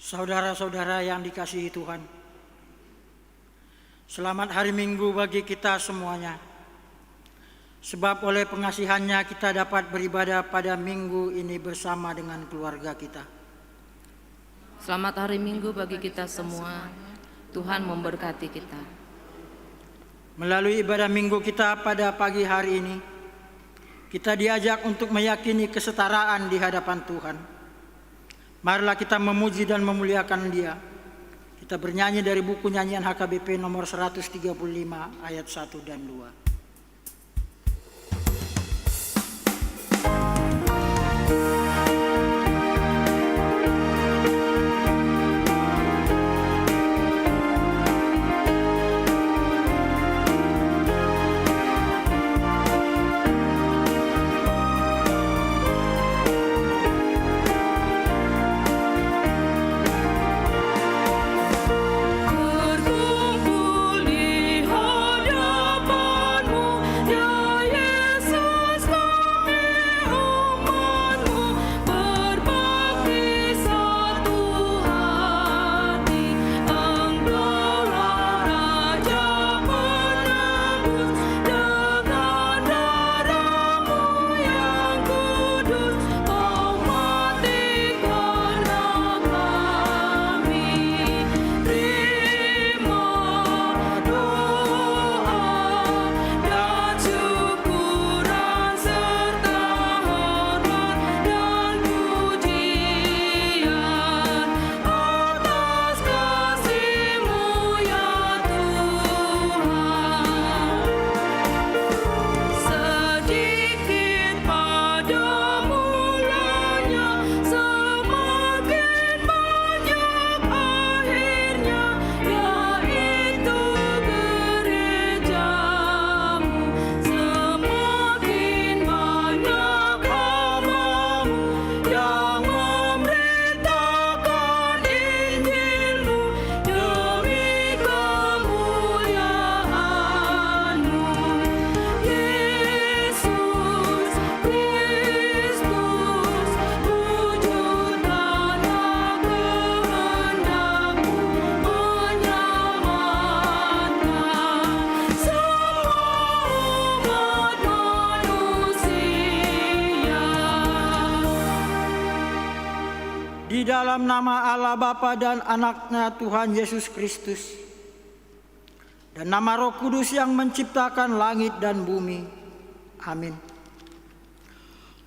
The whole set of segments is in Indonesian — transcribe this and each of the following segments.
Saudara-saudara yang dikasihi Tuhan, selamat hari Minggu bagi kita semuanya. Sebab oleh pengasihannya kita dapat beribadah pada minggu ini bersama dengan keluarga kita. Selamat hari Minggu bagi kita semua. Tuhan memberkati kita. Melalui ibadah minggu kita pada pagi hari ini, kita diajak untuk meyakini kesetaraan di hadapan Tuhan. Marilah kita memuji dan memuliakan Dia. Kita bernyanyi dari buku nyanyian HKBP nomor 135 ayat 1 dan 2. Di dalam nama Allah Bapa dan Anak-Nya Tuhan Yesus Kristus, dan nama Roh Kudus yang menciptakan langit dan bumi. Amin.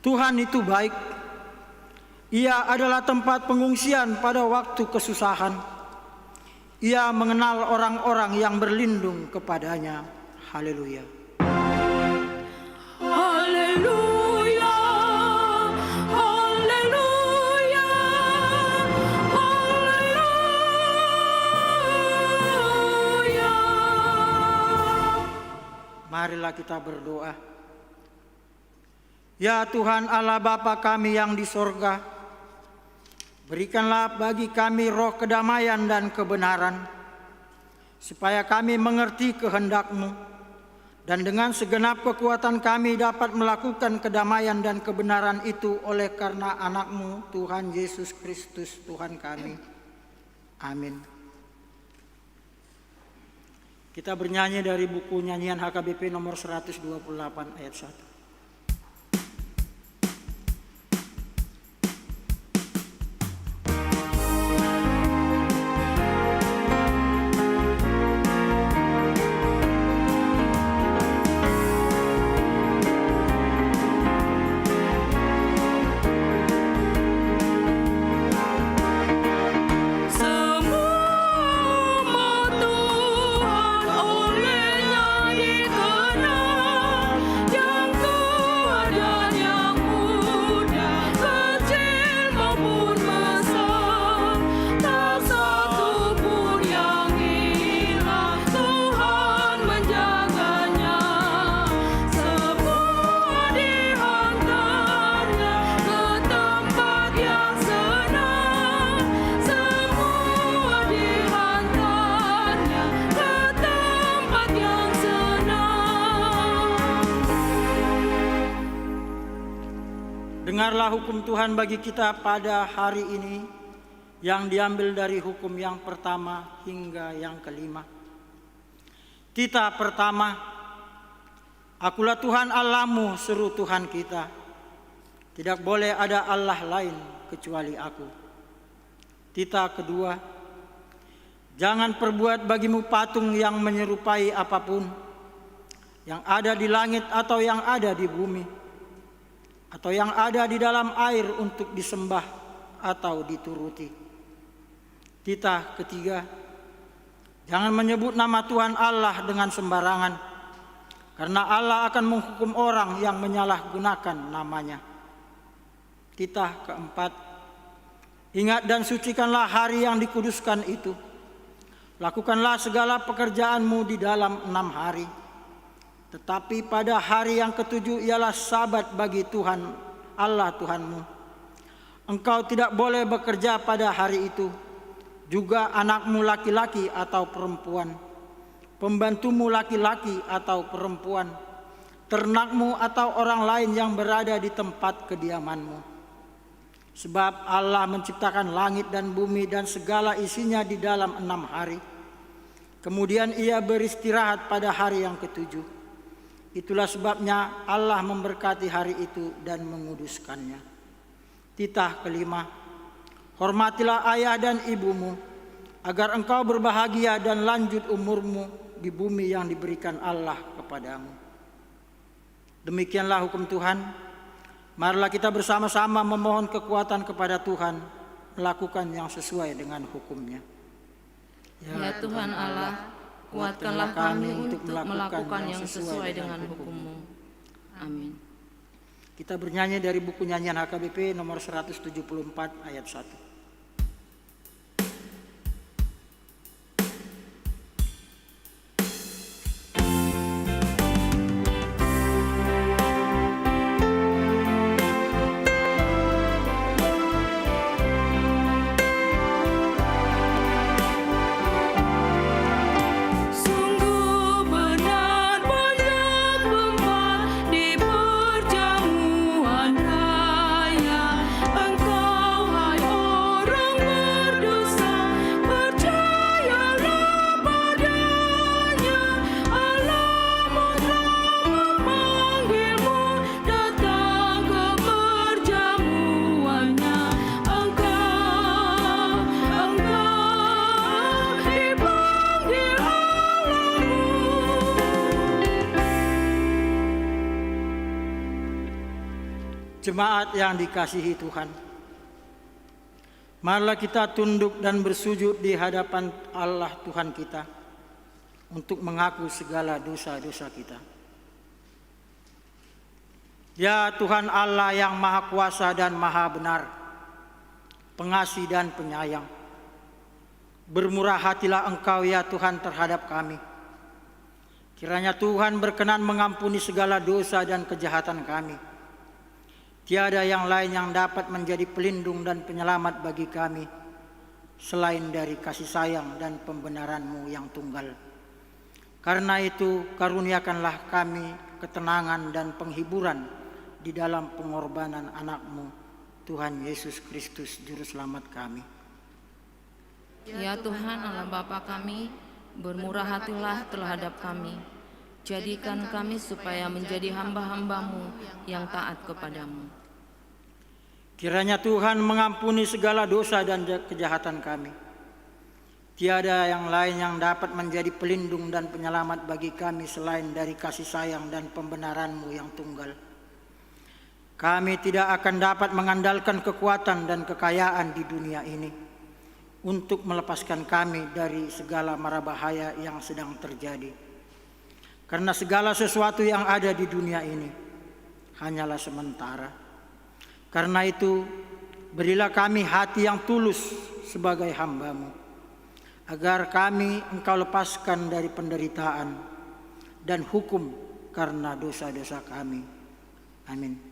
Tuhan itu baik. Ia adalah tempat pengungsian pada waktu kesusahan. Ia mengenal orang-orang yang berlindung kepadanya. Haleluya. Haleluya. Marilah kita berdoa. Ya Tuhan Allah Bapa kami yang di sorga, berikanlah bagi kami roh kedamaian dan kebenaran, supaya kami mengerti kehendak-Mu, dan dengan segenap kekuatan kami dapat melakukan kedamaian dan kebenaran itu oleh karena Anak-Mu, Tuhan Yesus Kristus, Tuhan kami. Amin. Kita bernyanyi dari buku nyanyian HKBP nomor 128 ayat 1. Dengarlah hukum Tuhan bagi kita pada hari ini. yang diambil dari hukum yang pertama hingga yang kelima. Tita pertama, akulah Tuhan Allahmu, seru Tuhan kita. Tidak boleh ada Allah lain kecuali aku. Tita kedua, jangan perbuat bagimu patung yang menyerupai apapun, yang ada di langit atau yang ada di bumi, atau yang ada di dalam air untuk disembah atau dituruti. Tita ketiga, jangan menyebut nama Tuhan Allah dengan sembarangan, karena Allah akan menghukum orang yang menyalahgunakan namanya. Tita keempat, ingat dan sucikanlah hari yang dikuduskan itu. Lakukanlah segala pekerjaanmu di dalam 6 hari. Tetapi pada hari yang ketujuh ialah Sabat bagi Tuhan Allah Tuhanmu. Engkau tidak boleh bekerja pada hari itu, juga anakmu laki-laki atau perempuan, pembantumu laki-laki atau perempuan, ternakmu atau orang lain yang berada di tempat kediamanmu. Sebab Allah menciptakan langit dan bumi dan segala isinya di dalam 6 hari. Kemudian ia beristirahat pada hari yang ketujuh. Itulah sebabnya Allah memberkati hari itu dan menguduskannya. Titah kelima, hormatilah ayah dan ibumu, agar engkau berbahagia dan lanjut umurmu di bumi yang diberikan Allah kepadamu. Demikianlah hukum Tuhan. Marilah kita bersama-sama memohon kekuatan kepada Tuhan, melakukan yang sesuai dengan hukum-Nya. Ya Tuhan Allah, kuatkanlah kami untuk melakukan yang sesuai dengan hukum-Mu. Amin. Kita bernyanyi dari buku nyanyian HKBP nomor 174 ayat 1. Jemaat yang dikasihi Tuhan, marilah kita tunduk dan bersujud di hadapan Allah Tuhan kita untuk mengaku segala dosa-dosa kita. Ya Tuhan Allah yang Maha Kuasa dan Maha Benar, pengasih dan penyayang, bermurah hatilah Engkau ya Tuhan terhadap kami. Kiranya Tuhan berkenan mengampuni segala dosa dan kejahatan kami. Tiada yang lain yang dapat menjadi pelindung dan penyelamat bagi kami selain dari kasih sayang dan pembenaran-Mu yang tunggal. Karena itu karuniakanlah kami ketenangan dan penghiburan di dalam pengorbanan anak-Mu, Tuhan Yesus Kristus Juru Selamat kami. Ya Tuhan Allah Bapa kami, bermurah hatilah terhadap kami. Jadikan kami supaya menjadi hamba-hamba-Mu yang taat kepadamu. Kiranya Tuhan mengampuni segala dosa dan kejahatan kami. Tiada yang lain yang dapat menjadi pelindung dan penyelamat bagi kami selain dari kasih sayang dan pembenaran-Mu yang tunggal. Kami tidak akan dapat mengandalkan kekuatan dan kekayaan di dunia ini untuk melepaskan kami dari segala mara bahaya yang sedang terjadi. Karena segala sesuatu yang ada di dunia ini hanyalah sementara. Karena itu, berilah kami hati yang tulus sebagai hamba-Mu, agar kami Engkau lepaskan dari penderitaan dan hukum karena dosa-dosa kami. Amin.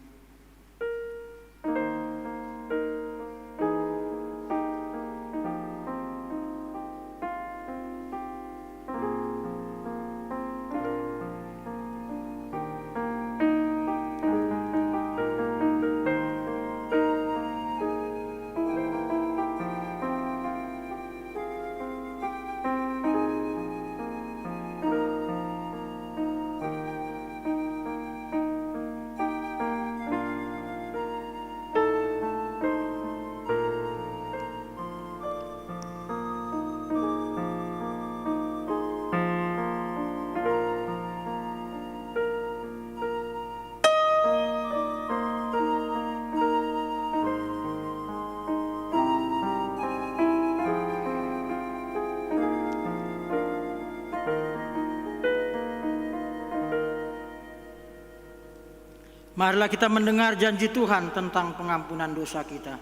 Marilah kita mendengar janji Tuhan tentang pengampunan dosa kita.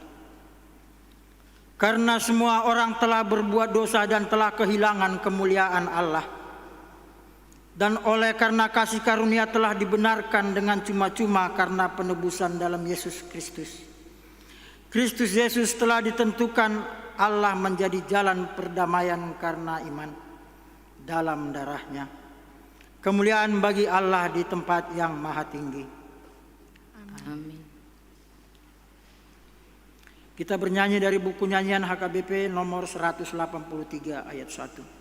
Karena semua orang telah berbuat dosa dan telah kehilangan kemuliaan Allah. Dan oleh karena kasih karunia telah dibenarkan dengan cuma-cuma karena penebusan dalam Yesus Kristus. Kristus Yesus telah ditentukan Allah menjadi jalan perdamaian karena iman dalam darahnya. Kemuliaan bagi Allah di tempat yang maha tinggi. Amin. Kita bernyanyi dari buku nyanyian HKBP nomor 183 ayat 1.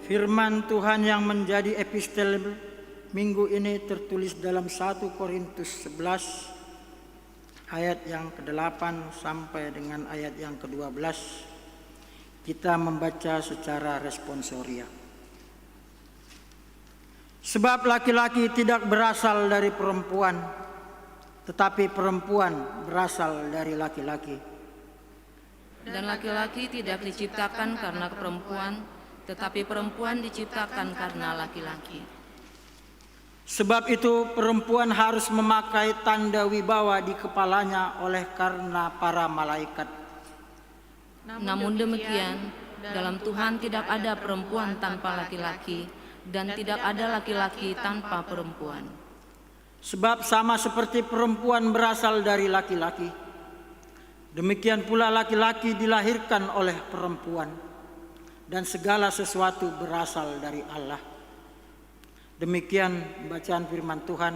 Firman Tuhan yang menjadi epistel minggu ini tertulis dalam 1 Korintus 11 ayat yang ke-8 sampai dengan ayat yang ke-12. Kita membaca secara responsoria. Sebab laki-laki tidak berasal dari perempuan, tetapi perempuan berasal dari laki-laki. Dan laki-laki tidak diciptakan karena perempuan, tetapi perempuan diciptakan karena laki-laki. Sebab itu perempuan harus memakai tanda wibawa di kepalanya oleh karena para malaikat. Namun demikian, dalam Tuhan tidak ada perempuan tanpa laki-laki, dan tidak ada laki-laki tanpa perempuan. Sebab sama seperti perempuan berasal dari laki-laki, demikian pula laki-laki dilahirkan oleh perempuan. Dan segala sesuatu berasal dari Allah. Demikian bacaan firman Tuhan.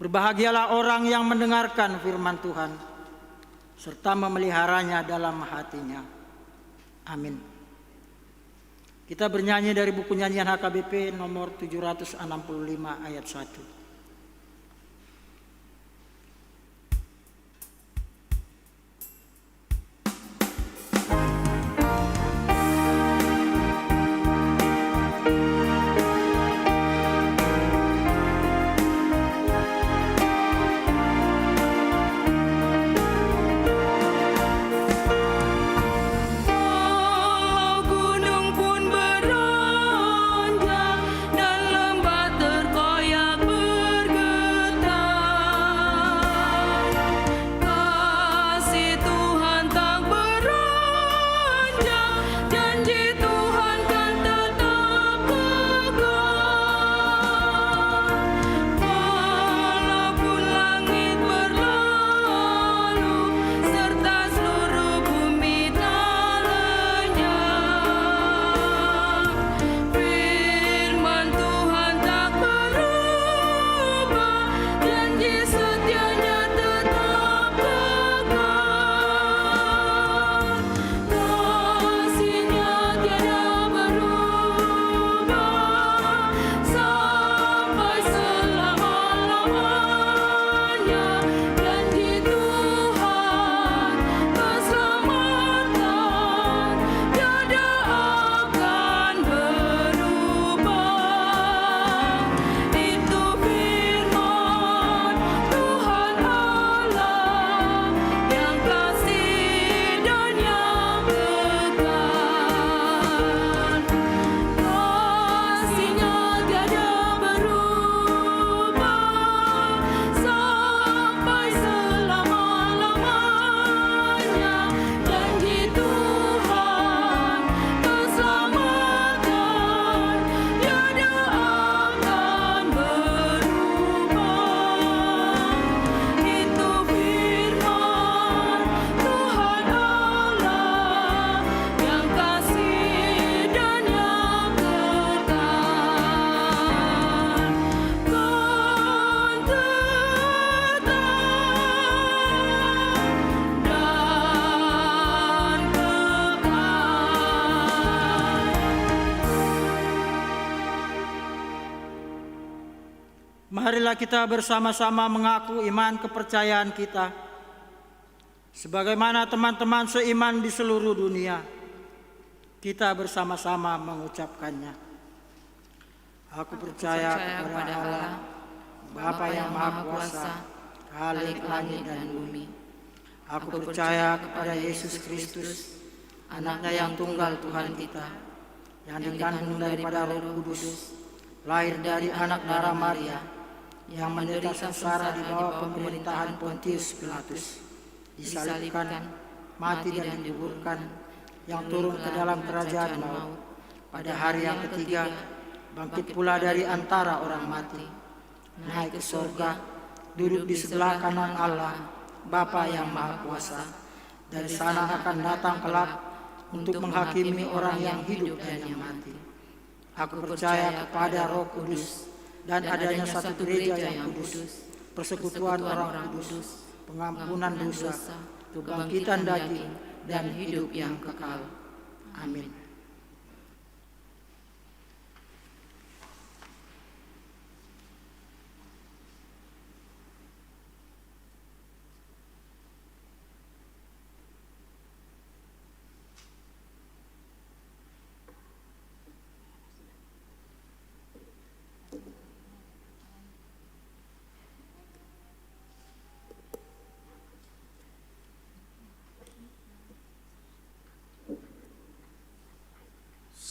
Berbahagialah orang yang mendengarkan firman Tuhan, serta memeliharanya dalam hatinya. Amin. Kita bernyanyi dari buku nyanyian HKBP nomor 765 ayat 1. Gunung pun beronjak dan lembah terkoyak. Marilah kita bersama-sama mengaku iman kepercayaan kita, sebagaimana teman-teman seiman di seluruh dunia. Kita bersama-sama mengucapkannya. Aku percaya kepada Allah, Bapa yang Maha Kuasa, Khalik langit dan bumi. Aku percaya kepada Yesus Kristus, Anaknya yang tunggal Tuhan kita, yang dikandung daripada Roh Kudus, lahir dari anak darah Maria, yang menderita sengsara di bawah pemerintahan Pontius Pilatus, disalibkan, mati dan dikuburkan, yang turun ke dalam kerajaan maut, pada hari yang ketiga bangkit pula dari antara orang mati, naik ke surga, duduk di sebelah kanan Allah, Bapa yang Maha Kuasa. Dari sana akan datang kelak untuk menghakimi orang yang hidup dan yang mati. Aku percaya kepada Roh Kudus dan adanya satu gereja yang kudus, persekutuan orang kudus, pengampunan dosa, kebangkitan daging, dan hidup yang kekal. Amin.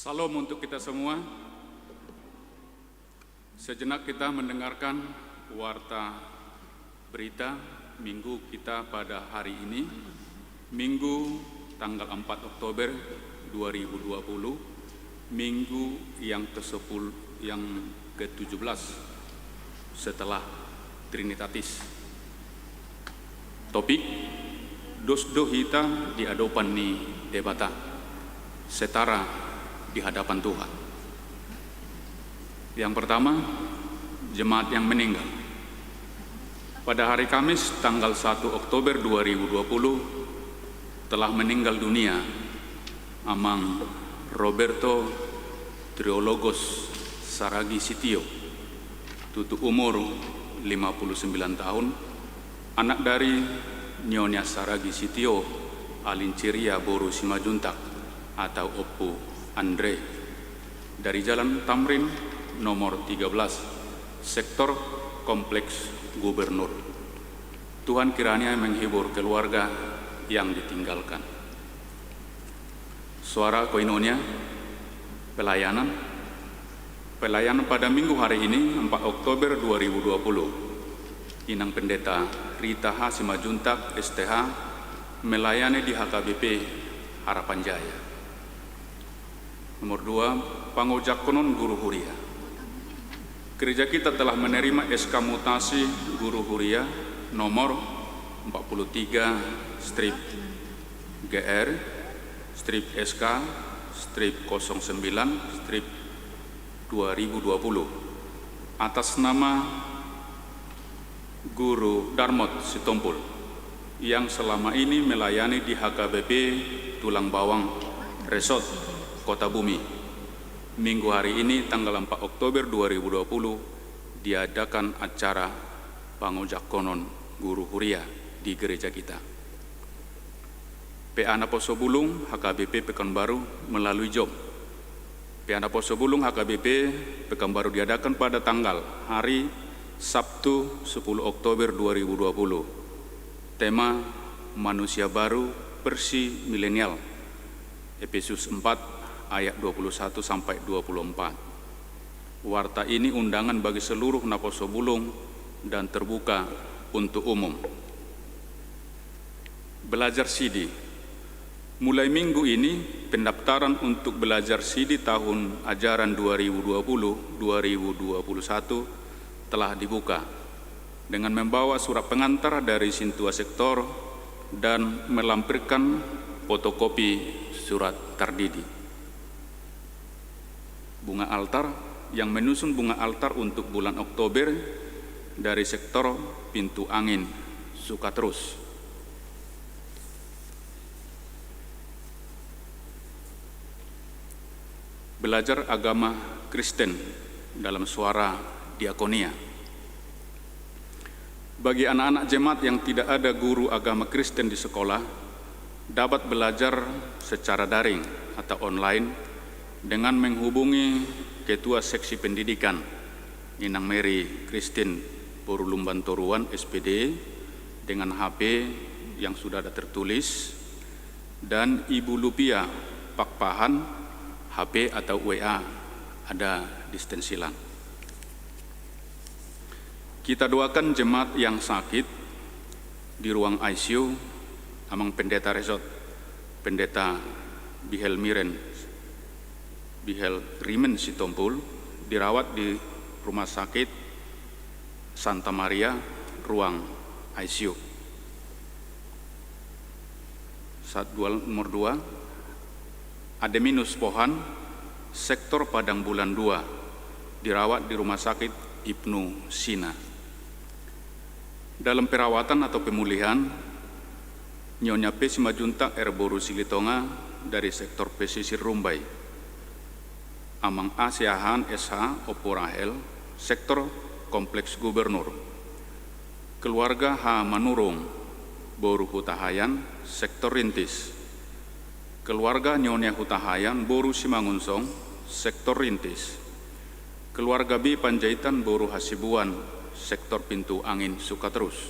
Salam untuk kita semua. Sejenak kita mendengarkan warta berita minggu kita pada hari ini, Minggu tanggal 4 Oktober 2020, Minggu yang ke-10 yang ke-17 setelah Trinitatis. Topik dos dohita di hadapan ni debata, setara di hadapan Tuhan. Yang pertama, jemaat yang meninggal. Pada hari Kamis tanggal 1 Oktober 2020 telah meninggal dunia Amang Roberto Triologos Saragi Sitio, tutu umur 59 tahun, anak dari Nyonya Saragi Sitio Alinciria Boru Simajuntak atau Oppo Andre, dari Jalan Tamrin nomor 13, sektor Kompleks Gubernur. Tuhan kiranya menghibur keluarga yang ditinggalkan. Suara koinonia, pelayanan pada minggu hari ini 4 Oktober 2020. Inang Pendeta Rita H. Simajuntak STH melayani di HKBP Harapan Jaya. Nomor 2, Pangojakonon Guru Huria. Gereja kita telah menerima SK mutasi Guru Huria nomor 43/GR SK 09/2020 atas nama Guru Darmot Sitompul yang selama ini melayani di HKBP Tulang Bawang Resort Kota Bumi. Minggu hari ini tanggal 4 Oktober 2020 diadakan acara Pangojakonon Guru Huria di gereja kita. PA Naposo Bulung HKBP Pekanbaru melalui JOM. PA Naposo Bulung HKBP Pekanbaru diadakan pada tanggal hari Sabtu 10 Oktober 2020. Tema Manusia Baru Versi Milenial, Efesus 4 ayat 21 sampai 24. Warta ini undangan bagi seluruh Naposo Bulung dan terbuka untuk umum. Belajar CD. Mulai minggu ini pendaftaran untuk belajar CD tahun ajaran 2020-2021 telah dibuka dengan membawa surat pengantar dari Sintua Sektor dan melampirkan fotokopi surat tardidi. Bunga altar yang menyusun bunga altar untuk bulan Oktober dari sektor Pintu Angin Sukaterus. Belajar agama Kristen dalam suara diakonia. Bagi anak-anak jemaat yang tidak ada guru agama Kristen di sekolah, dapat belajar secara daring atau online dengan menghubungi Ketua Seksi Pendidikan Inang Mary Christine Borulumban Toruan SPD dengan HP yang sudah ada tertulis, dan Ibu Lupia Pakpahan HP atau WA ada di stensilan. Kita doakan jemaat yang sakit di ruang ICU, Amang Pendeta Resort, Pendeta Bihel Rimen Sitompul, dirawat di Rumah Sakit Santa Maria, ruang ICU. Nomor 2, Ademinus Pohan, Sektor Padang Bulan 2, dirawat di Rumah Sakit Ibnu Sina. Dalam perawatan atau pemulihan, Nyonya P. Simajuntak Erboru Silitonga dari Sektor Pesisir Rumbai, Amang A. Siahan SH Oporahel, Sektor Kompleks Gubernur, keluarga H. Manurung Boru Hutahayan, Sektor Rintis, keluarga Nyonya Hutahayan Boru Simangunsong, Sektor Rintis, keluarga B. Panjaitan Boru Hasibuan, Sektor Pintu Angin Sukaterus,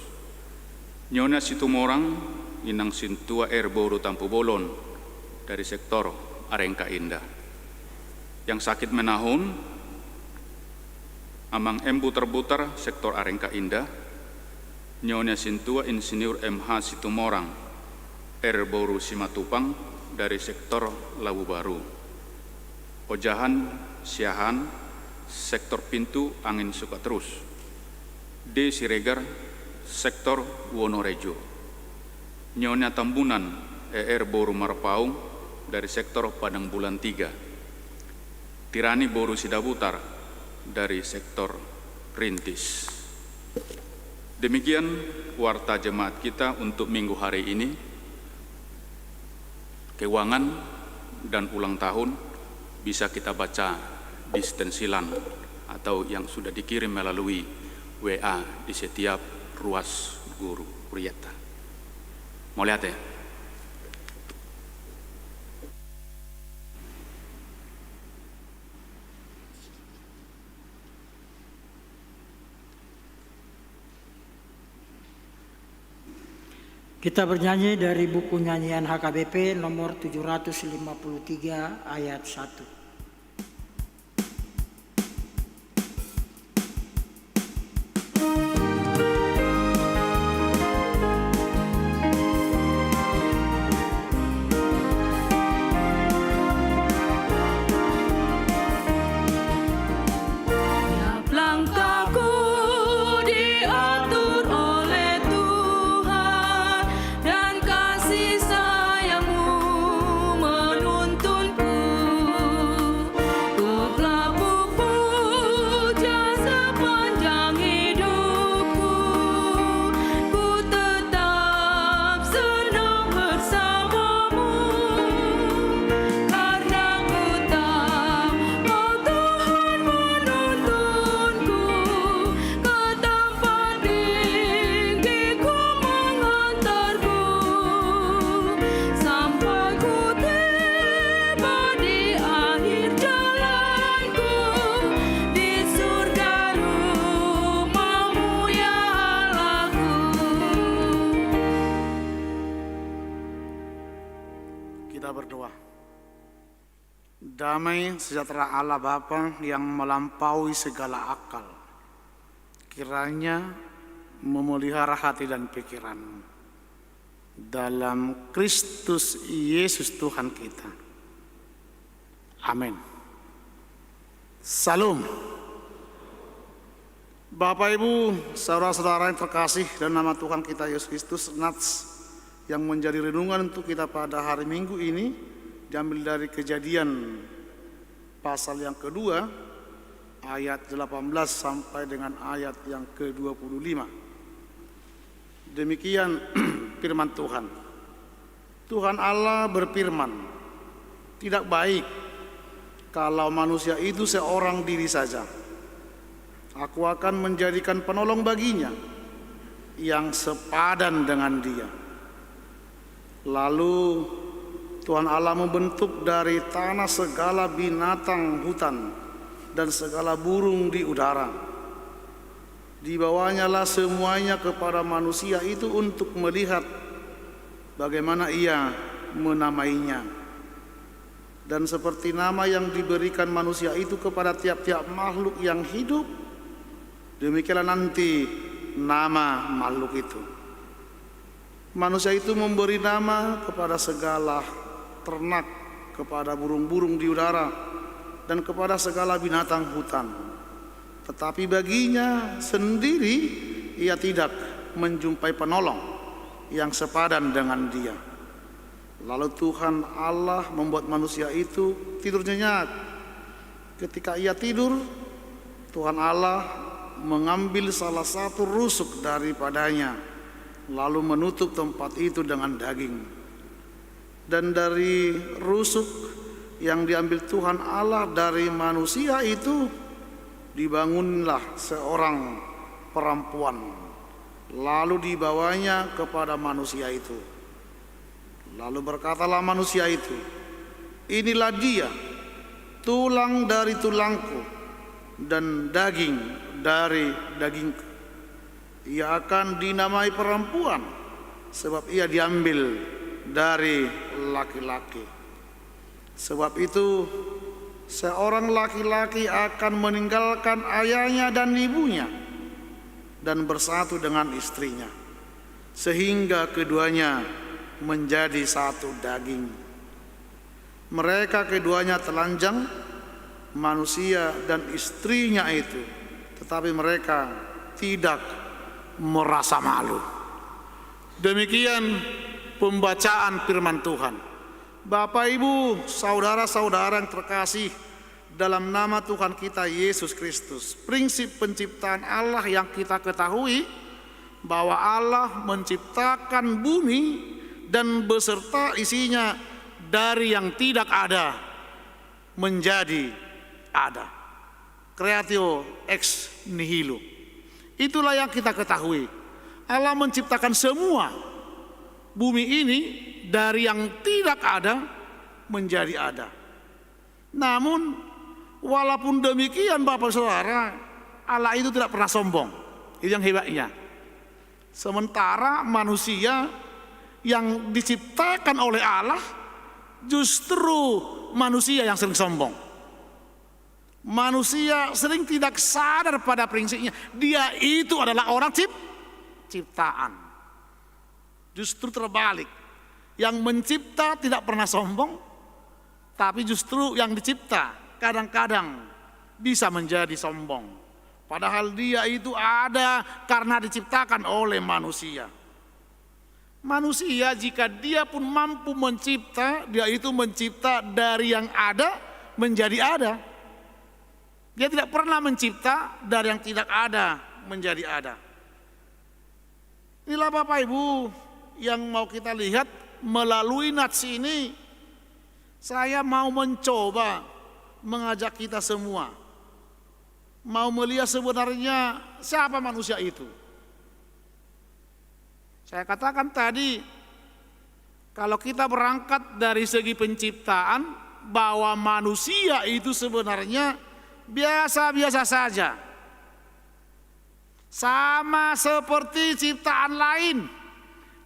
Nyonya Situmorang Inang Sintua Boru Tampu Bolon dari Sektor Arengka Indah. Yang sakit menahun, Amang Embu Terbutar, Sektor Arengka Indah, Nyonya Sintua Insinyur MH Situmorang Boru Simatupang dari Sektor Labu Baru, Ojahan Siahan, Sektor Pintu Angin Sukaterus, D. Siregar, Sektor Wonorejo, Nyonya Tambunan Boru Marpaung dari Sektor Padang Bulan 3, Tirani Boru Sidabutar dari Sektor Rintis. Demikian warta jemaat kita untuk minggu hari ini. Keuangan dan ulang tahun bisa kita baca di stensilan atau yang sudah dikirim melalui WA di setiap ruas guru Kurieta. Mau lihat ya? Kita bernyanyi dari buku nyanyian HKBP nomor 753 ayat 1. Damai sejahtera Allah Bapa yang melampaui segala akal, kiranya memelihara hati dan pikiranmu dalam Kristus Yesus Tuhan kita. Amin. Salam. Bapak Ibu, saudara-saudara yang terkasih, dan nama Tuhan kita Yesus Kristus, nats yang menjadi renungan untuk kita pada hari Minggu ini diambil dari Kejadian pasal yang kedua ayat 18 sampai dengan ayat yang ke-25. Demikian firman Tuhan. Tuhan Allah berfirman, tidak baik kalau manusia itu seorang diri saja. Aku akan menjadikan penolong baginya. yang sepadan dengan Dia. Lalu Tuhan Allah membentuk dari tanah segala binatang hutan dan segala burung di udara. Dibawanya lah semuanya kepada manusia itu untuk melihat bagaimana Ia menamainya. Dan seperti nama yang diberikan manusia itu kepada tiap-tiap makhluk yang hidup, demikianlah nanti nama makhluk itu. Manusia itu memberi nama kepada segala ternak, kepada burung-burung di udara, dan kepada segala binatang hutan. Tetapi baginya sendiri ia tidak menjumpai penolong yang sepadan dengan Dia. Lalu Tuhan Allah membuat manusia itu tidur nyenyak. Ketika ia tidur, Tuhan Allah mengambil salah satu rusuk daripadanya, lalu menutup tempat itu dengan daging. Dan dari rusuk yang diambil Tuhan Allah dari manusia itu, dibangunlah seorang perempuan, lalu dibawanya kepada manusia itu. Lalu berkatalah manusia itu, inilah dia, tulang dari tulangku dan daging dari dagingku. Ia akan dinamai perempuan, sebab ia diambil dari laki-laki. Sebab itu seorang laki-laki akan meninggalkan ayahnya dan ibunya dan bersatu dengan istrinya, sehingga keduanya menjadi satu daging. Mereka keduanya telanjang, manusia dan istrinya itu, tetapi mereka tidak merasa malu. Demikian pembacaan firman Tuhan. Bapak, Ibu, saudara-saudara yang terkasih, dalam nama Tuhan kita Yesus Kristus, prinsip penciptaan Allah yang kita ketahui bahwa Allah menciptakan bumi dan beserta isinya dari yang tidak ada menjadi ada. Creatio ex nihilo. Itulah yang kita ketahui. Allah menciptakan semua bumi ini dari yang tidak ada menjadi ada. Namun walaupun demikian Bapak Saudara, Allah itu tidak pernah sombong. Itu yang hebatnya. Sementara manusia yang diciptakan oleh Allah, justru manusia yang sering sombong. Manusia sering tidak sadar pada prinsipnya, dia itu adalah orang ciptaan. Justru terbalik, yang mencipta tidak pernah sombong, tapi justru yang dicipta kadang-kadang bisa menjadi sombong. Padahal dia itu ada karena diciptakan oleh manusia. Manusia jika dia pun mampu mencipta, dia itu mencipta dari yang ada menjadi ada. Dia tidak pernah mencipta dari yang tidak ada menjadi ada. Inilah Bapak Ibu yang mau kita lihat melalui nats ini. Saya mau mencoba mengajak kita semua, mau melihat sebenarnya siapa manusia itu. Saya katakan tadi, kalau kita berangkat dari segi penciptaan, bahwa manusia itu sebenarnya biasa-biasa saja. Sama seperti ciptaan lain.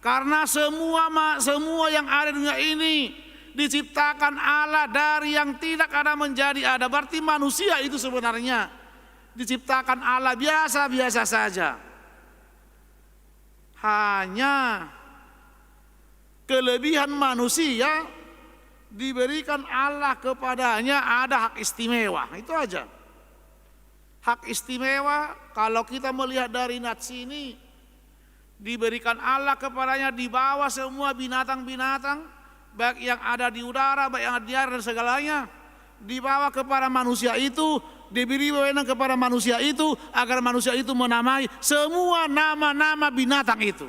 Karena semua yang ada di dunia ini diciptakan Allah dari yang tidak ada menjadi ada. Berarti manusia itu sebenarnya diciptakan Allah biasa-biasa saja. Hanya kelebihan manusia diberikan Allah kepadanya ada hak istimewa, itu aja. Hak istimewa kalau kita melihat dari nats ini, diberikan Allah kepadanya di bawah semua binatang-binatang, baik yang ada di udara, baik yang ada di air dan segalanya, dibawa kepada manusia itu, diberi wewenang kepada manusia itu agar manusia itu menamai semua nama-nama binatang itu.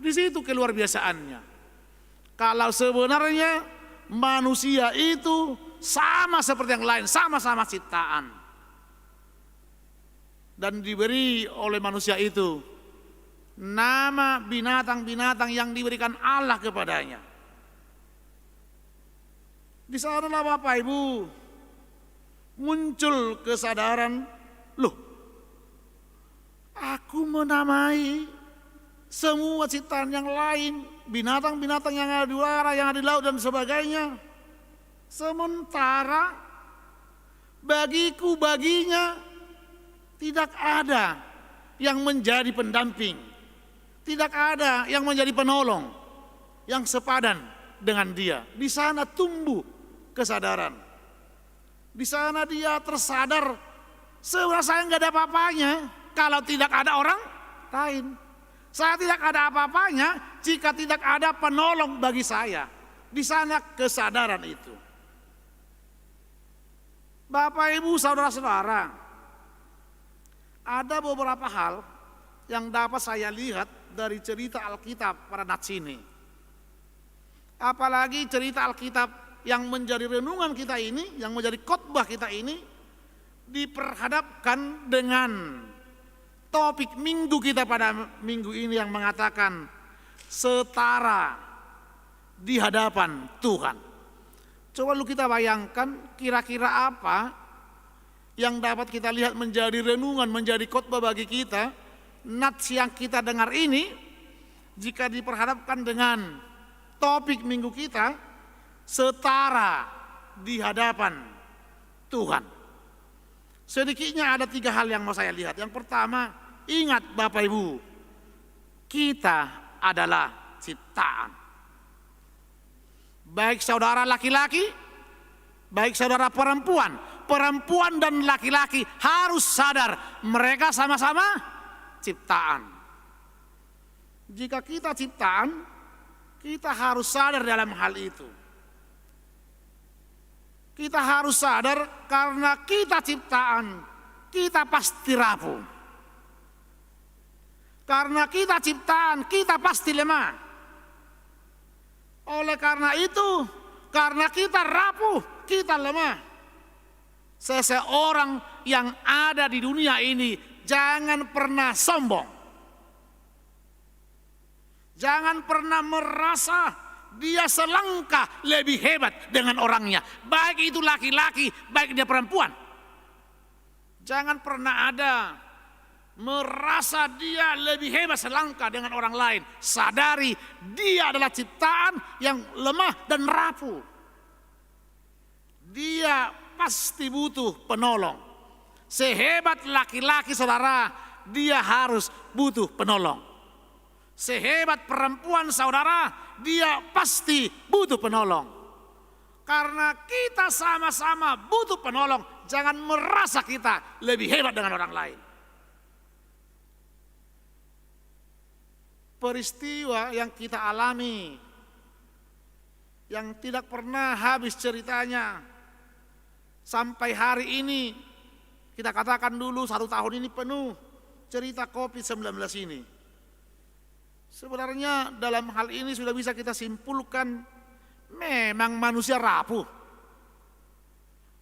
Di situ keluar biasaannya. Kalau sebenarnya manusia itu sama seperti yang lain, sama-sama ciptaan. Dan diberi oleh manusia itu nama binatang-binatang yang diberikan Allah kepadanya. Di sanalah Bapak Ibu muncul kesadaran, loh, aku menamai semua ciptaan yang lain, binatang-binatang yang ada di udara, yang ada di laut dan sebagainya. Sementara baginya tidak ada yang menjadi pendamping, tidak ada yang menjadi penolong yang sepadan dengan dia. Di sana tumbuh kesadaran. Di sana dia tersadar, sebenarnya saya nggak ada apa-apanya kalau tidak ada orang lain. Saya tidak ada apa-apanya jika tidak ada penolong bagi saya. Di sana kesadaran itu. Bapak, Ibu, saudara-saudara, ada beberapa hal yang dapat saya lihat dari cerita Alkitab pada nats ini. Apalagi cerita Alkitab yang menjadi renungan kita ini, yang menjadi khotbah kita ini, diperhadapkan dengan topik minggu kita pada minggu ini yang mengatakan setara di hadapan Tuhan. Coba lu kita bayangkan kira-kira apa yang dapat kita lihat menjadi renungan, menjadi khotbah bagi kita. Nats yang kita dengar ini jika diperhadapkan dengan topik minggu kita, setara di hadapan Tuhan. Sedikitnya ada 3 hal yang mau saya lihat. Yang pertama, ingat Bapak Ibu, kita adalah ciptaan. Baik saudara laki-laki, baik saudara perempuan, perempuan dan laki-laki harus sadar mereka sama-sama ciptaan. Jika kita ciptaan, kita harus sadar dalam hal itu. Kita harus sadar karena kita ciptaan, kita pasti rapuh. Karena kita ciptaan, kita pasti lemah. Oleh karena itu, karena kita rapuh, kita lemah. Seseorang yang ada di dunia ini jangan pernah sombong. Jangan pernah merasa dia selangkah lebih hebat dengan orangnya. Baik itu laki-laki, baik dia perempuan. Jangan pernah ada merasa dia lebih hebat selangkah dengan orang lain. Sadari dia adalah ciptaan yang lemah dan rapuh. Dia pasti butuh penolong. Sehebat laki-laki saudara, dia harus butuh penolong. Sehebat perempuan saudara, dia pasti butuh penolong. Karena kita sama-sama butuh penolong, jangan merasa kita lebih hebat dengan orang lain. Peristiwa yang kita alami, yang tidak pernah habis ceritanya, sampai hari ini, kita katakan dulu 1 tahun ini penuh cerita COVID-19 ini. Sebenarnya dalam hal ini sudah bisa kita simpulkan, memang manusia rapuh.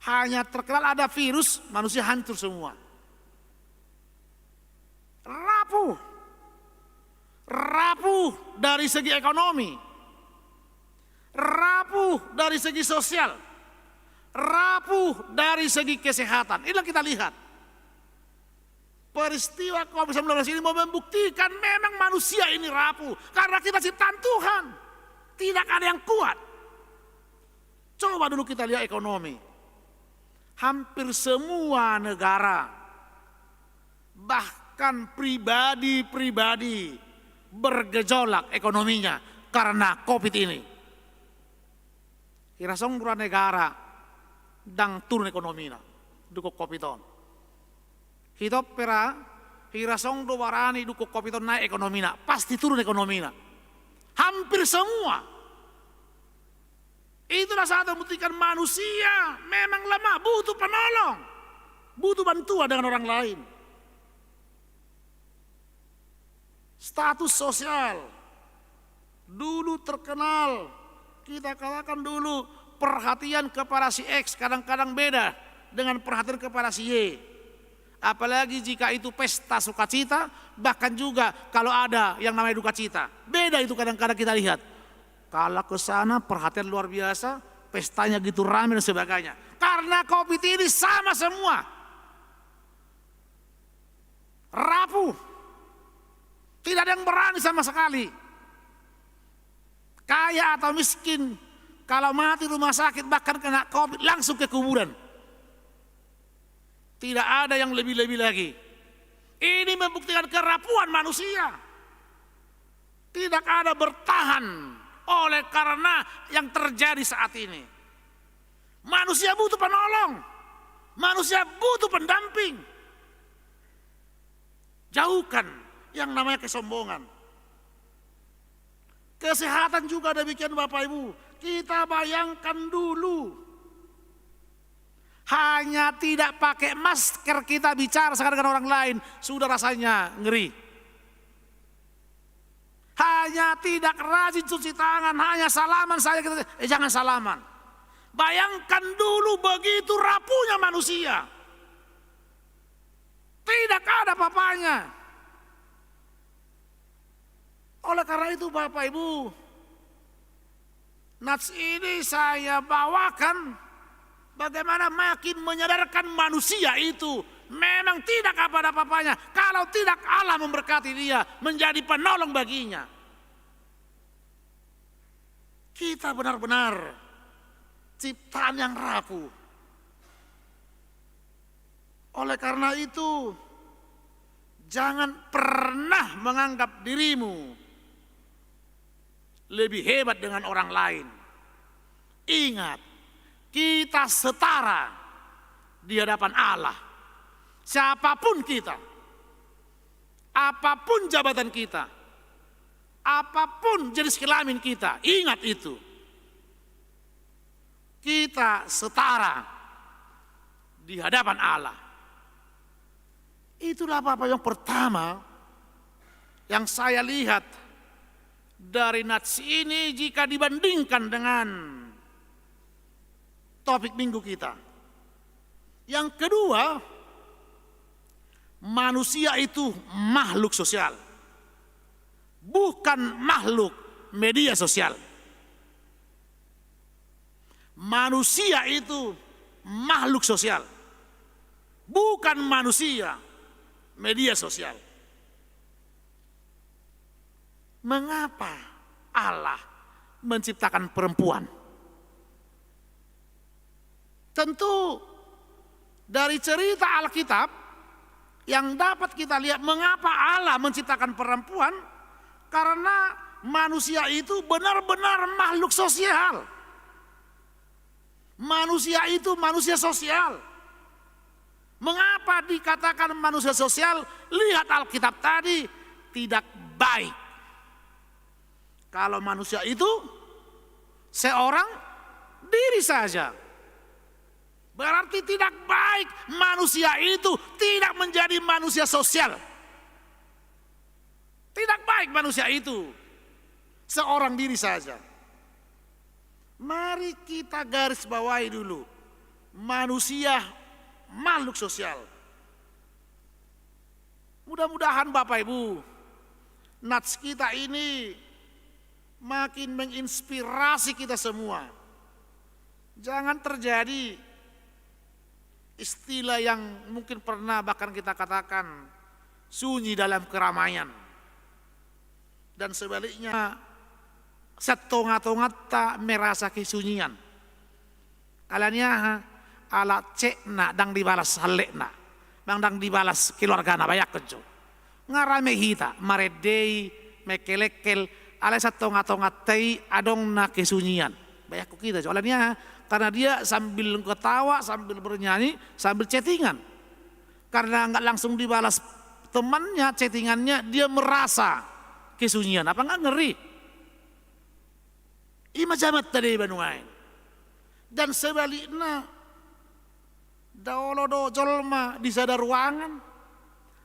Hanya terkenal ada virus, manusia hancur semua. Rapuh. Rapuh dari segi ekonomi, rapuh dari segi sosial, rapuh dari segi kesehatan. Inilah kita lihat. Peristiwa COVID-19 ini mau membuktikan memang manusia ini rapuh. Karena kita ciptaan Tuhan. Tidak ada yang kuat. Coba dulu kita lihat ekonomi. Hampir semua negara, bahkan pribadi-pribadi, bergejolak ekonominya karena COVID ini. Hirasong dua negara dang turun ekonominya dukuk COVID-on. Hitop pera hirasong dua warani dukuk COVID-on naik ekonominya, pasti turun ekonominya. Hampir semua. Itulah saat membuktikan manusia memang lemah, butuh penolong, butuh bantuan dengan orang lain. Status sosial dulu terkenal, kita katakan dulu perhatian kepada si X kadang-kadang beda dengan perhatian kepada si Y. Apalagi jika itu pesta sukacita, bahkan juga kalau ada yang namanya duka cita. Beda itu kadang-kadang kita lihat. Kalau ke sana perhatian luar biasa, pestanya gitu ramai dan sebagainya. Karena COVID ini sama semua. Rapuh. Tidak ada yang berani sama sekali. Kaya atau miskin, kalau mati rumah sakit bahkan kena COVID langsung ke kuburan. Tidak ada yang lebih-lebih lagi. Ini membuktikan kerapuhan manusia. Tidak ada bertahan oleh karena yang terjadi saat ini. Manusia butuh penolong. Manusia butuh pendamping. Jauhkan yang namanya kesombongan. Kesehatan juga demikian Bapak Ibu. Kita bayangkan dulu. Hanya tidak pakai masker kita bicara sekarang dengan orang lain. Sudah rasanya ngeri. Hanya tidak rajin cuci tangan. Hanya salaman saja kita. Jangan salaman. Bayangkan dulu begitu rapuhnya manusia. Tidak ada apa-apanya. Oleh karena itu Bapak Ibu, nats ini saya bawakan bagaimana makin menyadarkan manusia itu memang tidak ada apa-apanya. Kalau tidak Allah memberkati dia menjadi penolong baginya. Kita benar-benar ciptaan yang rapuh. Oleh karena itu, jangan pernah menganggap dirimu lebih hebat dengan orang lain. Ingat, kita setara di hadapan Allah. Siapapun kita, apapun jabatan kita, apapun jenis kelamin kita, ingat itu. Kita setara di hadapan Allah. Itulah Bapak yang pertama yang saya lihat dari nats ini jika dibandingkan dengan topik minggu kita. Yang kedua, manusia itu makhluk sosial. Bukan makhluk media sosial. Manusia itu makhluk sosial. Bukan manusia media sosial. Mengapa Allah menciptakan perempuan? Tentu dari cerita Alkitab yang dapat kita lihat mengapa Allah menciptakan perempuan, karena manusia itu benar-benar makhluk sosial. Manusia itu manusia sosial. Mengapa dikatakan manusia sosial? Lihat Alkitab tadi, tidak baik kalau manusia itu seorang diri saja. Berarti tidak baik manusia itu tidak menjadi manusia sosial. Tidak baik manusia itu seorang diri saja. Mari kita garis bawahi dulu. Manusia makhluk sosial. Mudah-mudahan Bapak Ibu, nats kita ini makin menginspirasi kita semua. Jangan terjadi istilah yang mungkin pernah bahkan kita katakan sunyi dalam keramaian. Dan sebaliknya, setonga-tonga tak merasa kesunyian. Kalanya ala cekna dang dibalas halekna, dang dibalas keluargana banyak kejo. Ngarame hita, maredei, mekelekel, ala setonga-tonga tei adong na kesunyian. Banyak kita soalnya karena dia sambil ketawa, sambil bernyanyi, sambil chattingan. Karena enggak langsung dibalas temannya, chattingannya, dia merasa kesunyian. Apa enggak ngeri? Ima jamat tadi banuain. Dan sebaliknya, daolo do jolma di sada ruangan,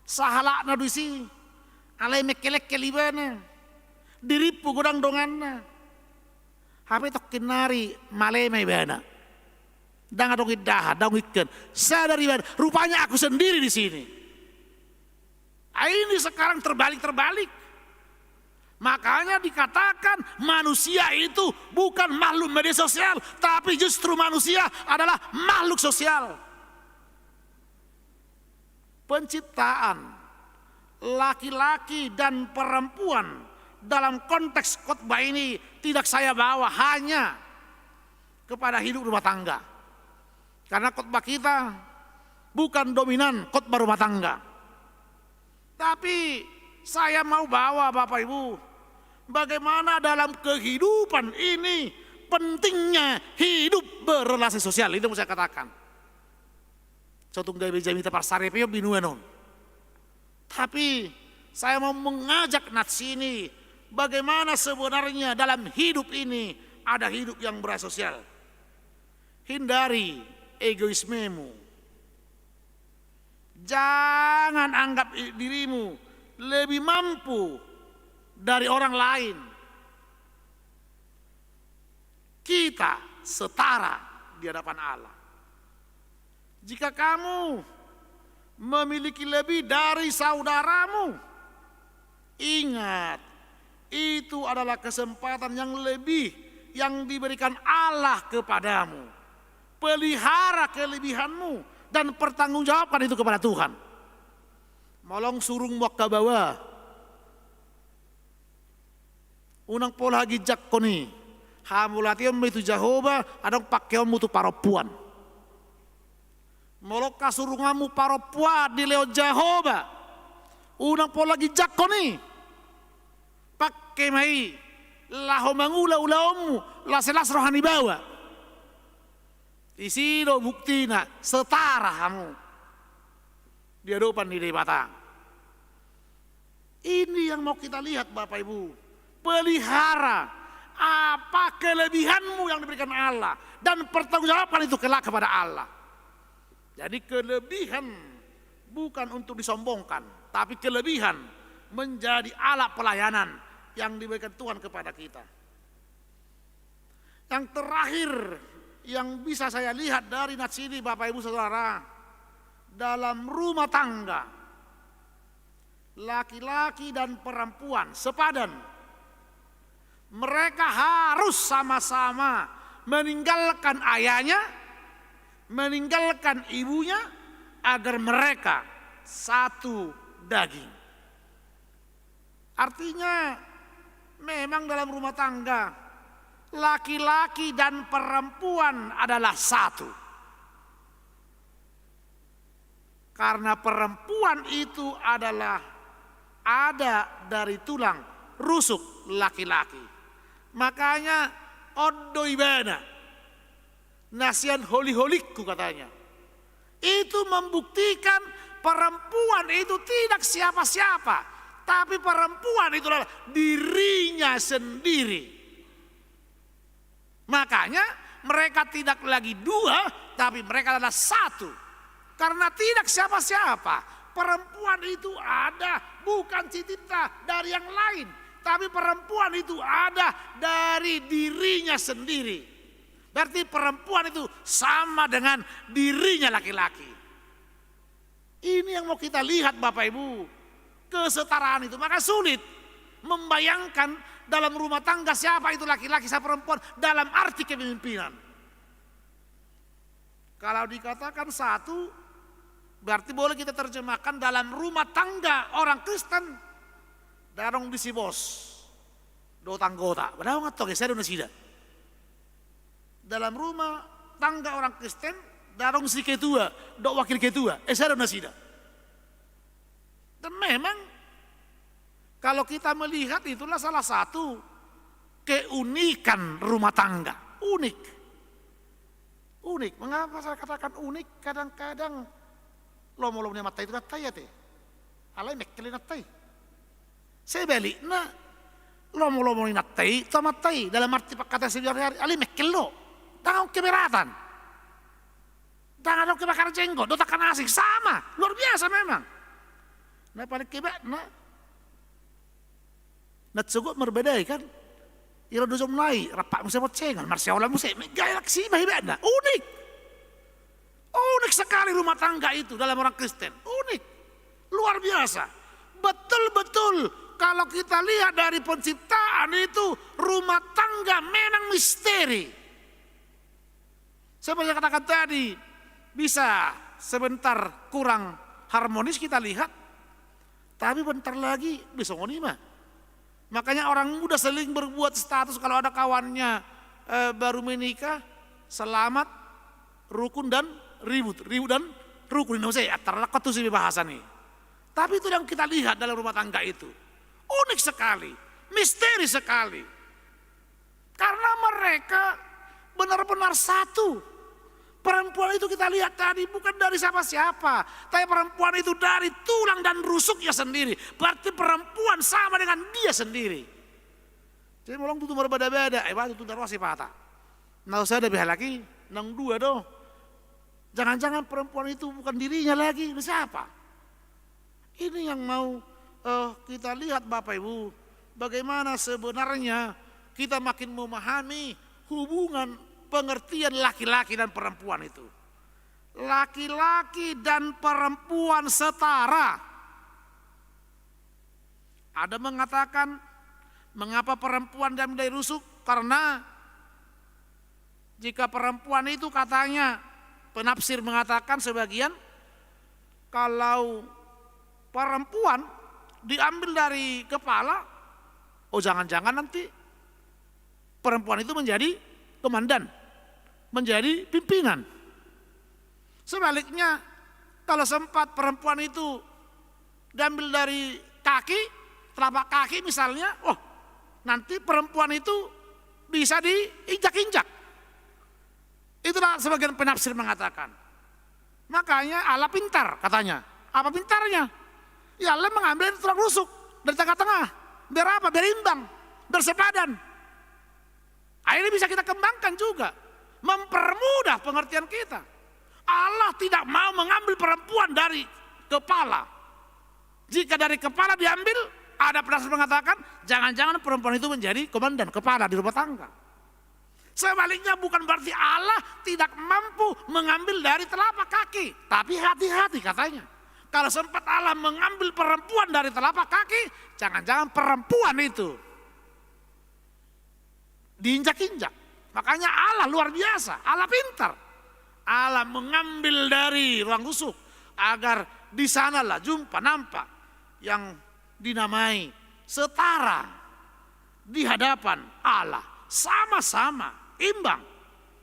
sahalakna dusi, alai mekelek kelibana, diripu godang donganna, hape tok kinari malai mai bana. Dengan dongit dah, dongitkan. Saya dari mana? Rupanya aku sendiri di sini. Ini sekarang terbalik-terbalik. Makanya dikatakan manusia itu bukan makhluk media sosial, tapi justru manusia adalah makhluk sosial. Penciptaan laki-laki dan perempuan dalam konteks khotbah ini tidak saya bawa hanya kepada hidup rumah tangga. Karena khotbah kita bukan dominan khotbah rumah tangga. Tapi saya mau bawa Bapak Ibu, bagaimana dalam kehidupan ini pentingnya hidup berrelasi sosial. Itu mau saya katakan. Contoh gaya jamita parsarepeo binuanon. Tapi saya mau mengajak nats ini, bagaimana sebenarnya dalam hidup ini ada hidup yang bersosial. Hindari egoismemu. Jangan anggap dirimu lebih mampu dari orang lain. Kita setara di hadapan Allah. Jika kamu memiliki lebih dari saudaramu, ingat, itu adalah kesempatan yang lebih yang diberikan Allah kepadamu. Pelihara kelebihanmu dan pertanggungjawabkan itu kepada Tuhan. Molong surung wakka bawa. Unang pola hagi jakkoni. Hamulatiam itu Jehovah, adang pakaian mutu paropuan. Molok kasurungamu paropuan di leo Jehovah. Unang pola hagi jakkoni. Pakai mai laho mangula ulaomu las rohani bawa. Di sini buktina setara kamu di hadapan di batang. Ini yang mau kita lihat Bapak Ibu. Pelihara apa kelebihanmu yang diberikan Allah dan pertanggungjawaban itu kelak kepada Allah. Jadi kelebihan bukan untuk disombongkan, tapi kelebihan menjadi alat pelayanan yang diberikan Tuhan kepada kita. Yang terakhir yang bisa saya lihat dari nats ini Bapak Ibu Saudara, dalam rumah tangga laki-laki dan perempuan sepadan, mereka harus sama-sama meninggalkan ayahnya, meninggalkan ibunya agar mereka satu daging. Artinya memang dalam rumah tangga laki-laki dan perempuan adalah satu. Karena perempuan itu adalah ada dari tulang rusuk laki-laki. Makanya oddo ibana nasian holi-holikku katanya. Itu membuktikan perempuan itu tidak siapa-siapa, tapi perempuan itu adalah dirinya sendiri. Makanya mereka tidak lagi dua, tapi mereka adalah satu. Karena tidak siapa-siapa. Perempuan itu ada bukan cipta dari yang lain, tapi perempuan itu ada dari dirinya sendiri. Berarti perempuan itu sama dengan dirinya laki-laki. Ini yang mau kita lihat Bapak Ibu. Kesetaraan itu. Maka sulit membayangkan dalam rumah tangga siapa itu laki-laki, siapa perempuan dalam arti kepemimpinan. Kalau dikatakan satu, berarti boleh kita terjemahkan dalam rumah tangga orang Kristen darong di si bos do tanggota. Padahal nggak tahu saya udah sida. Dalam rumah tangga orang Kristen darong si ketua do wakil ketua. Saya udah sida. Dan memang kalau kita melihat itulah salah satu keunikan rumah tangga. Unik. Unik. Mengapa saya katakan unik? Kadang-kadang lomo-lomonya matai itu natai ya teh. Alay mekeli natai. Saya balik na lomo-lomonya natai itu matai. Dalam arti kata sehari-hari alay mekelo. Tangan keberatan. Tangan kebakar jenggot. Dotakan asing sama. Luar biasa memang. Nah paling kebak Natsugot berbeda kan? Ira dozom nai rapak musim cengan, marsiaula musim gaya laksi bahibana unik. Unik sekali rumah tangga itu dalam orang Kristen. Unik, luar biasa. Betul-betul kalau kita lihat dari penciptaan itu, rumah tangga memang misteri. Seperti yang katakan tadi, bisa sebentar kurang harmonis kita lihat, tapi bentar lagi bisa ngonima. Makanya orang muda sering berbuat status kalau ada kawannya baru menikah, selamat, rukun dan ribut dan rukun. Saya terlalu tuh sih bahasa nih. Tapi itu yang kita lihat dalam rumah tangga itu. Unik sekali, misteri sekali. Karena mereka benar-benar satu. Perempuan itu kita lihat tadi bukan dari siapa-siapa, tapi perempuan itu dari tulang dan rusuknya sendiri. Berarti perempuan sama dengan dia sendiri. Jadi molong tuh berbeda-beda, itu darah si patah. Nah saya ada behal lagi, nang dua doh. Jangan-jangan perempuan itu bukan dirinya lagi, itu siapa? Ini yang mau kita lihat Bapak Ibu, bagaimana sebenarnya kita makin memahami hubungan pengertian laki-laki dan perempuan itu. Laki-laki dan perempuan setara. Ada mengatakan mengapa perempuan diambil dari rusuk? Karena jika perempuan itu katanya, penafsir mengatakan sebagian, kalau perempuan diambil dari kepala, oh jangan-jangan nanti perempuan itu menjadi komandan, menjadi pimpinan. Sebaliknya, kalau sempat perempuan itu diambil dari kaki, telapak kaki misalnya, oh nanti perempuan itu bisa diinjak-injak. Itulah sebagian penafsir mengatakan. Makanya Allah pintar katanya. Apa pintarnya? Ya Allah mengambil tulang rusuk dari tengah-tengah. Biar apa? Biar imbang, biar sepadan. Akhirnya bisa kita kembangkan juga, mempermudah pengertian kita. Allah tidak mau mengambil perempuan dari kepala. Jika dari kepala diambil, ada penafsir mengatakan jangan-jangan perempuan itu menjadi komandan kepala di rumah tangga. Sebaliknya bukan berarti Allah tidak mampu mengambil dari telapak kaki, tapi hati-hati katanya. Kalau sempat Allah mengambil perempuan dari telapak kaki, jangan-jangan perempuan itu diinjak-injak. Makanya Allah luar biasa, Allah pintar. Allah mengambil dari ruang rusuk agar di sanalah jumpa nampak yang dinamai setara di hadapan Allah, sama-sama imbang,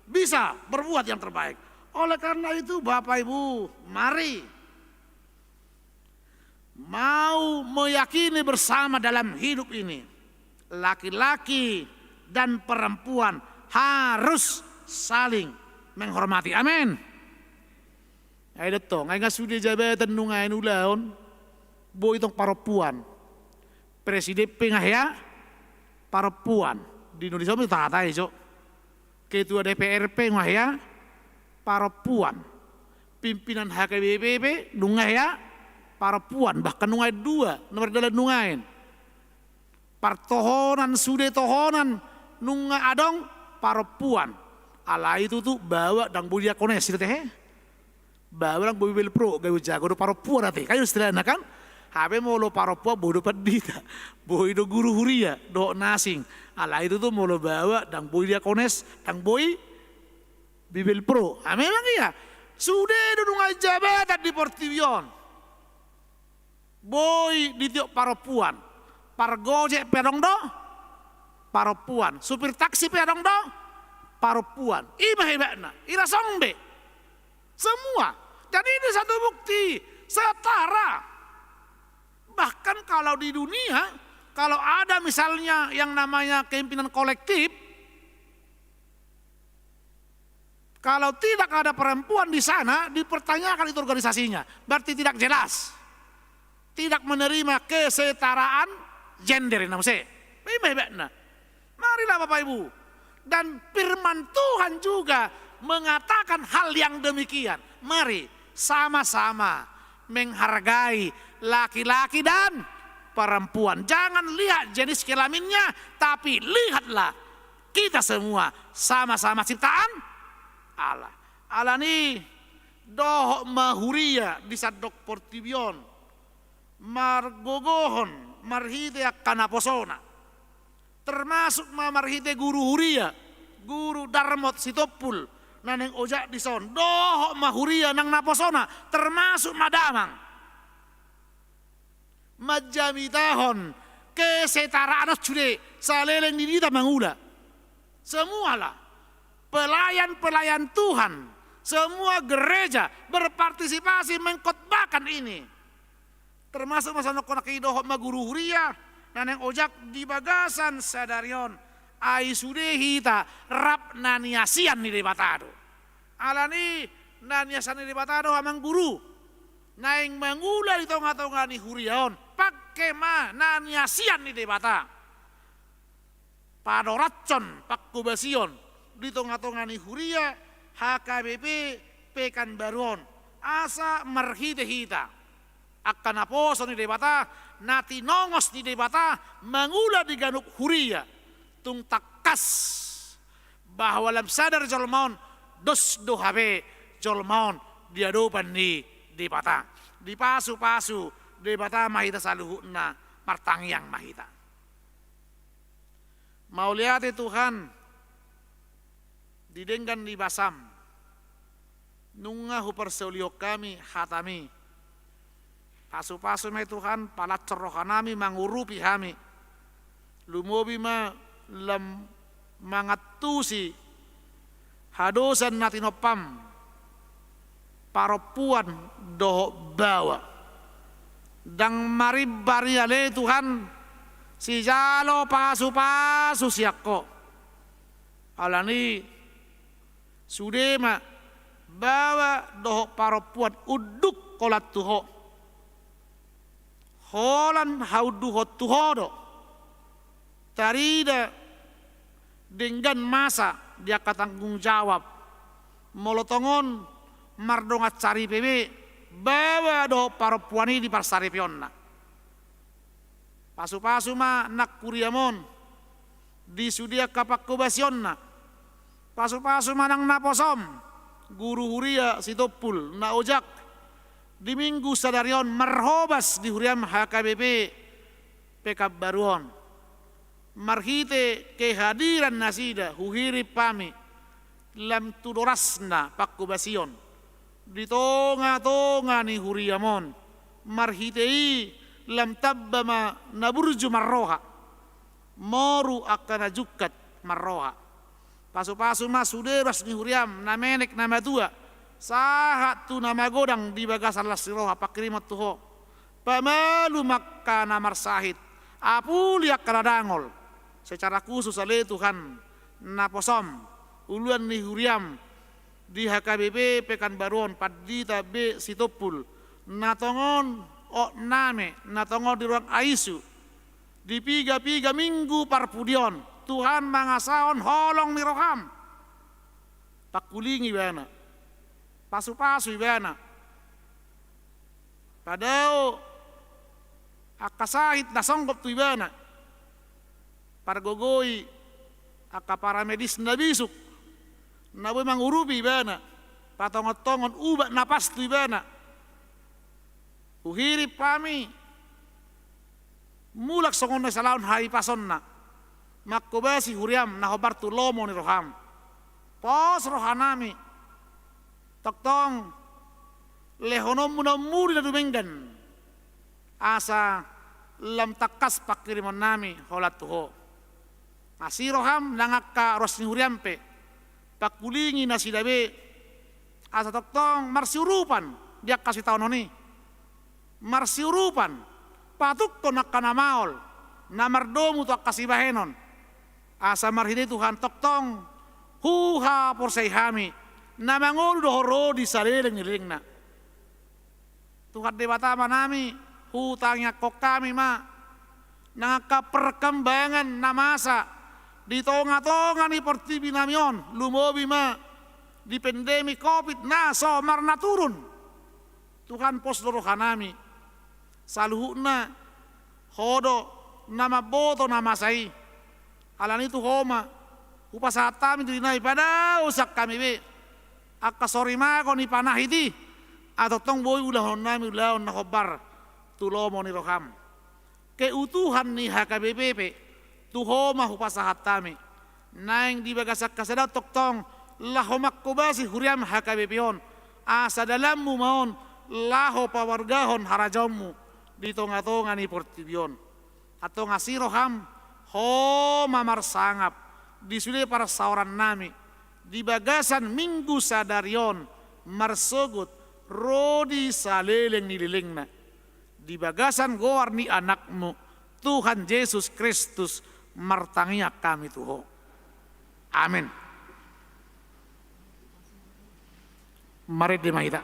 bisa berbuat yang terbaik. Oleh karena itu Bapak Ibu, mari mau meyakini bersama dalam hidup ini, laki-laki dan perempuan harus saling menghormati. Amin. Ayo to, nggak sudah jabatan nungain ulaon, boy itong perempuan, presiden pengahya perempuan di Indonesia itu tak ada itu. Ketua DPRP ngahya perempuan, pimpinan HKBP nungahya perempuan, bahkan nungai dua, nomor dalam nungain. Partohonan sudah tohonan nungai adong perempuan. Allah itu tuh bawa dang budia kones itu teh. Bawa dang mobil pro gawe jago do perempuan ati. Kayu istilahnya kan. Habe mau lo perempuan bodo pedita. Boy do guru huria do nasing. Allah itu tuh mau lo bawa dang budia kones dang boy bibil pro. Ah memang iya. Sudah do nungai jabatan di Portivion. Boy di tiok perempuan. Pargojek pedong do perempuan. Supir taksi pedong do perempuan. Ima hebatna, ira songbe. Semua. Dan ini satu bukti setara. Bahkan kalau di dunia, kalau ada misalnya yang namanya kepimpinan kolektif, kalau tidak ada perempuan di sana, dipertanyakan itu organisasinya. Berarti tidak jelas. Tidak menerima kesetaraan gender. Ima hebatna. Marilah Bapak Ibu. Dan firman Tuhan juga mengatakan hal yang demikian. Mari sama-sama menghargai laki-laki dan perempuan. Jangan lihat jenis kelaminnya, tapi lihatlah kita semua sama-sama ciptaan Allah. Allah ini dohok mahuria di sadok portibion margogohon marhite akkana posona, termasuk marhite guru huria, guru Darmot Sitoppul naneng ojak dison dohok mahuria nang naposona, termasuk madamang majamitahon kesetaraan cude saleleng didita mangula. Semualah pelayan-pelayan Tuhan, semua gereja berpartisipasi mengkhotbahkan ini. Termasuk masalah konak idohok maguru huria naneng ojak di bagasan sadarion ai sude hita rap naniasian ni debatado. Alani naniasian ni debatado amang guru naing mangula di tonga-tonga ni huriaon pakai ma naniasian ni debata. Padoracon pakkubasion di tonga-tonga ni huria HKBP Pekanbaruan asa marhite hita akan aposo ni debata nati nongos ni debata mangula di ganuk huria tung takas bahwa lam sadar jolmaon dos dohabe jolmaon diadopan ni debata di pasu-pasu debata mahita saluhuna martangyang mahita. Mau lihat Tuhan didenggan di basam nunga huperseulio kami hatami pasu-pasu mai Tuhan palat rohanami mangurupi kami lumobi ma lam mangatusi hadosan natinopam paropuan doho bawa dang maribari ale Tuhan si jalo pasu-pasu siakko alani sudema bawa doho paropuan uduk kolat tuho holan hauduho tuhodo tarida dengan masa dia katanggung jawab molotongon mardongat cari PB bawa doho paropuan ini di parsaripionna pasu-pasu ma nak kuriamon di sudia kapak kubasionna pasu-pasu manang naposom guru huria Sitoppul na ojak di minggu sadarion marhobas di huriam HKBP Pekanbaruan marhite kehadiran nasida huhiri pami lam tudorasna pakkubasion di tonga-tonga ni huriamon marhitei lam tabbama naburju marroha moru akan ajukat marroha pasu-pasu mas suderas ni huriam namenek nama tua sahat tu nama godang di bagasan lasiroha pakrimat tuho pamalu makka namar sahid apuli akan dangol secara khusus ale Tuhan naposom uluan ni huriam di HKBP Pekanbaruan Padita B Sitoppul natongon o name natongon di ruang aisu di piga-piga minggu parpudion Tuhan mangasaon holong ni roham pakulingi bana pasu-pasu bana padao akasahit nasonggop tu bana pargogoi aka paramedis nabisuk naboy mangurupi bana patongot-tongon ubat napas tu bana uhirip kami mulak songon na salaon hai pasonna makkobasi huriam nahobartu lomo ni roham pos rohanami toktong lehonom muna muri na dumenggan asa lam takas pakirimon nami holat tuho asi roham nangakka ros ni huriampe pakulingi na sidabe asa toktong marsiurupan dia kasih tahun ini marsiurupan patuk ko nakkanamaol namardomu to kasih bahenon asa marhide Tuhan toktong huha porsaihami namangol dohoro di saleleng nilingna Tuhan debata manami hutangnya kok kami ma nangaka perkembangan namasa di tonga-tonga ni pertibinamion lumobi ma di pandemi COVID na somar na turun Tuhan pos dorohanami saluhuna hodo nama boto nama sai alan itu homa upasatami dinai pada usak kami be akka sorima ko ni panah iti atau tong boy ulah nami ulah na khobar tulomo ni roham keutuhan ni HKBP tuho mahu pasahat tami naing di bagasak kasada toktong lahomak kubasi huriam HKBP on asa dalammu maon laho pawargahon harajommu di tonga-tonga ni portibion atau ngasih roham ho mamar sangap disuli para sauran nami di bagasan minggu sadarion marsogut rodi saleleng nililingna di bagasan goar ni anakmu Tuhan Yesus Kristus martangia kami tuho. Amin. Mari dimahita.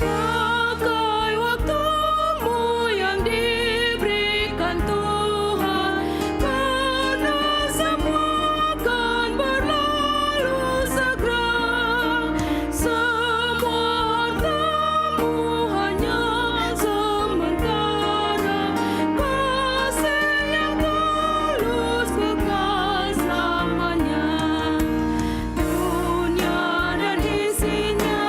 Pakai waktumu yang diberikan Tuhan, karena semua akan berlalu segera. Semua hartamu hanya sementara, kasih yang tulus kekal selamanya. Dunia dan isinya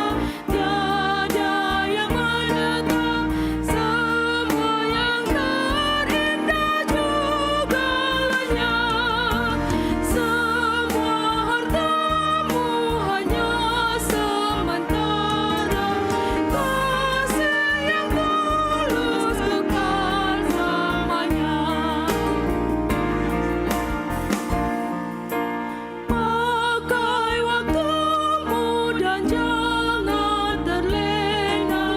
tiada yang menetap, semua yang terindah juga lenyap. Semua hartamu hanya sementara, kasih yang tulus kekal selamanya. Pakai waktumu dan jangan terlena,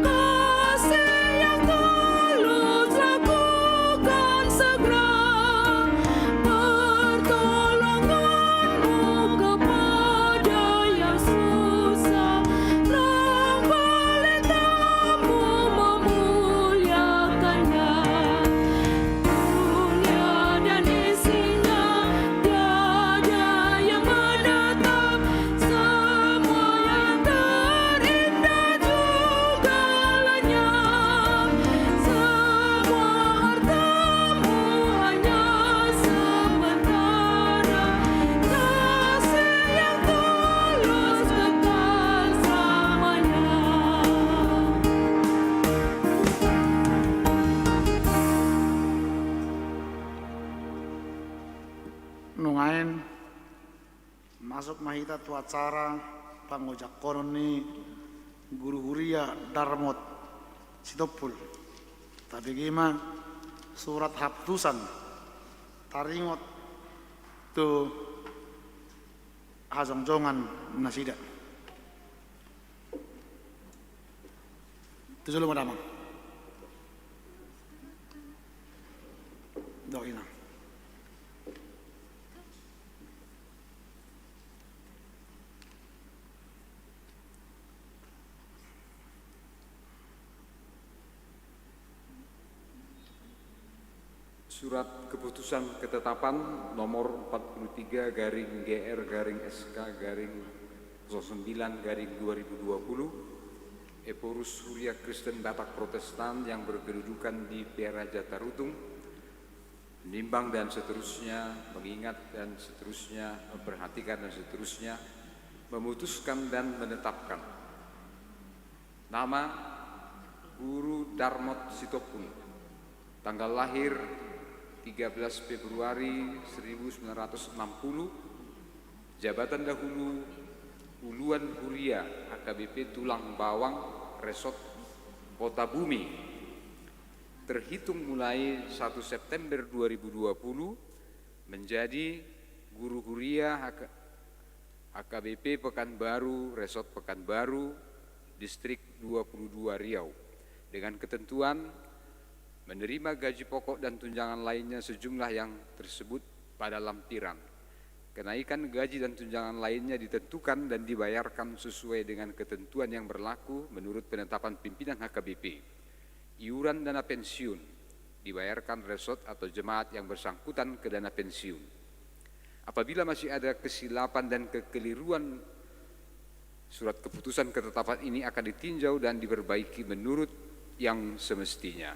kasih yang tulus lakukan segera. Pertolonganmu kepada yang susah, pelitamu memuliakannya. Dunia dan isinya tiada yang menetap, semua yang terindah juga lenyap. Semua hartamu hanya sementara, kasih yang tulus kekal selamanya. Nungain masuk mahita tu acara pangojak konon ni guru huria Darmot Sitopul tapi gima surat haptusan taringot tu hazongjongan nasida tu julu madamang doina. Surat Keputusan Ketetapan nomor 43 garing GR garing SK garing 09 garing 2020 Eporus Huria Kristen Batak Protestan yang berkedudukan di Piaraja Tarutung menimbang dan seterusnya, mengingat dan seterusnya, memperhatikan dan seterusnya, memutuskan dan menetapkan nama Guru Darmot Sitopul, tanggal lahir 13 Februari 1960, jabatan dahulu Uluan Huria AKBP Tulang Bawang Resort Kota Bumi, terhitung mulai 1 September 2020 menjadi Guru Huria AKBP Pekanbaru Resort Pekanbaru Distrik 22 Riau dengan ketentuan menerima gaji pokok dan tunjangan lainnya sejumlah yang tersebut pada lampiran. Kenaikan gaji dan tunjangan lainnya ditentukan dan dibayarkan sesuai dengan ketentuan yang berlaku menurut penetapan pimpinan HKBP. iuran dana pensiun dibayarkan resort atau jemaat yang bersangkutan ke dana pensiun. Apabila masih ada kesilapan dan kekeliruan, surat keputusan ketetapan ini akan ditinjau dan diperbaiki menurut yang semestinya.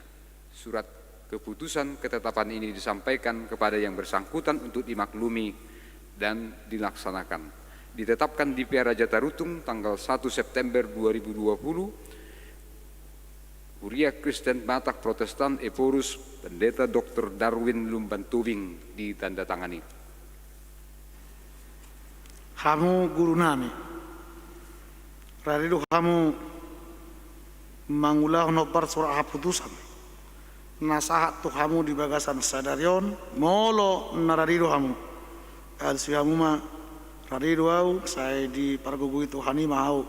Surat keputusan ketetapan ini disampaikan kepada yang bersangkutan untuk dimaklumi dan dilaksanakan. Ditetapkan di PA Raja Tarutung tanggal 1 September 2020, Huria Kristen Batak Protestan Eporus Pendeta Dr. Darwin Lumbantubing ditandatangani. Hamu guru nami, rarido hamu mangulah nobar surah putusan, nasahat tu hamu di bagasan sadarion, molo nararido hamu, alsi hamu ma rarido au, saya di pargogu itu hani mau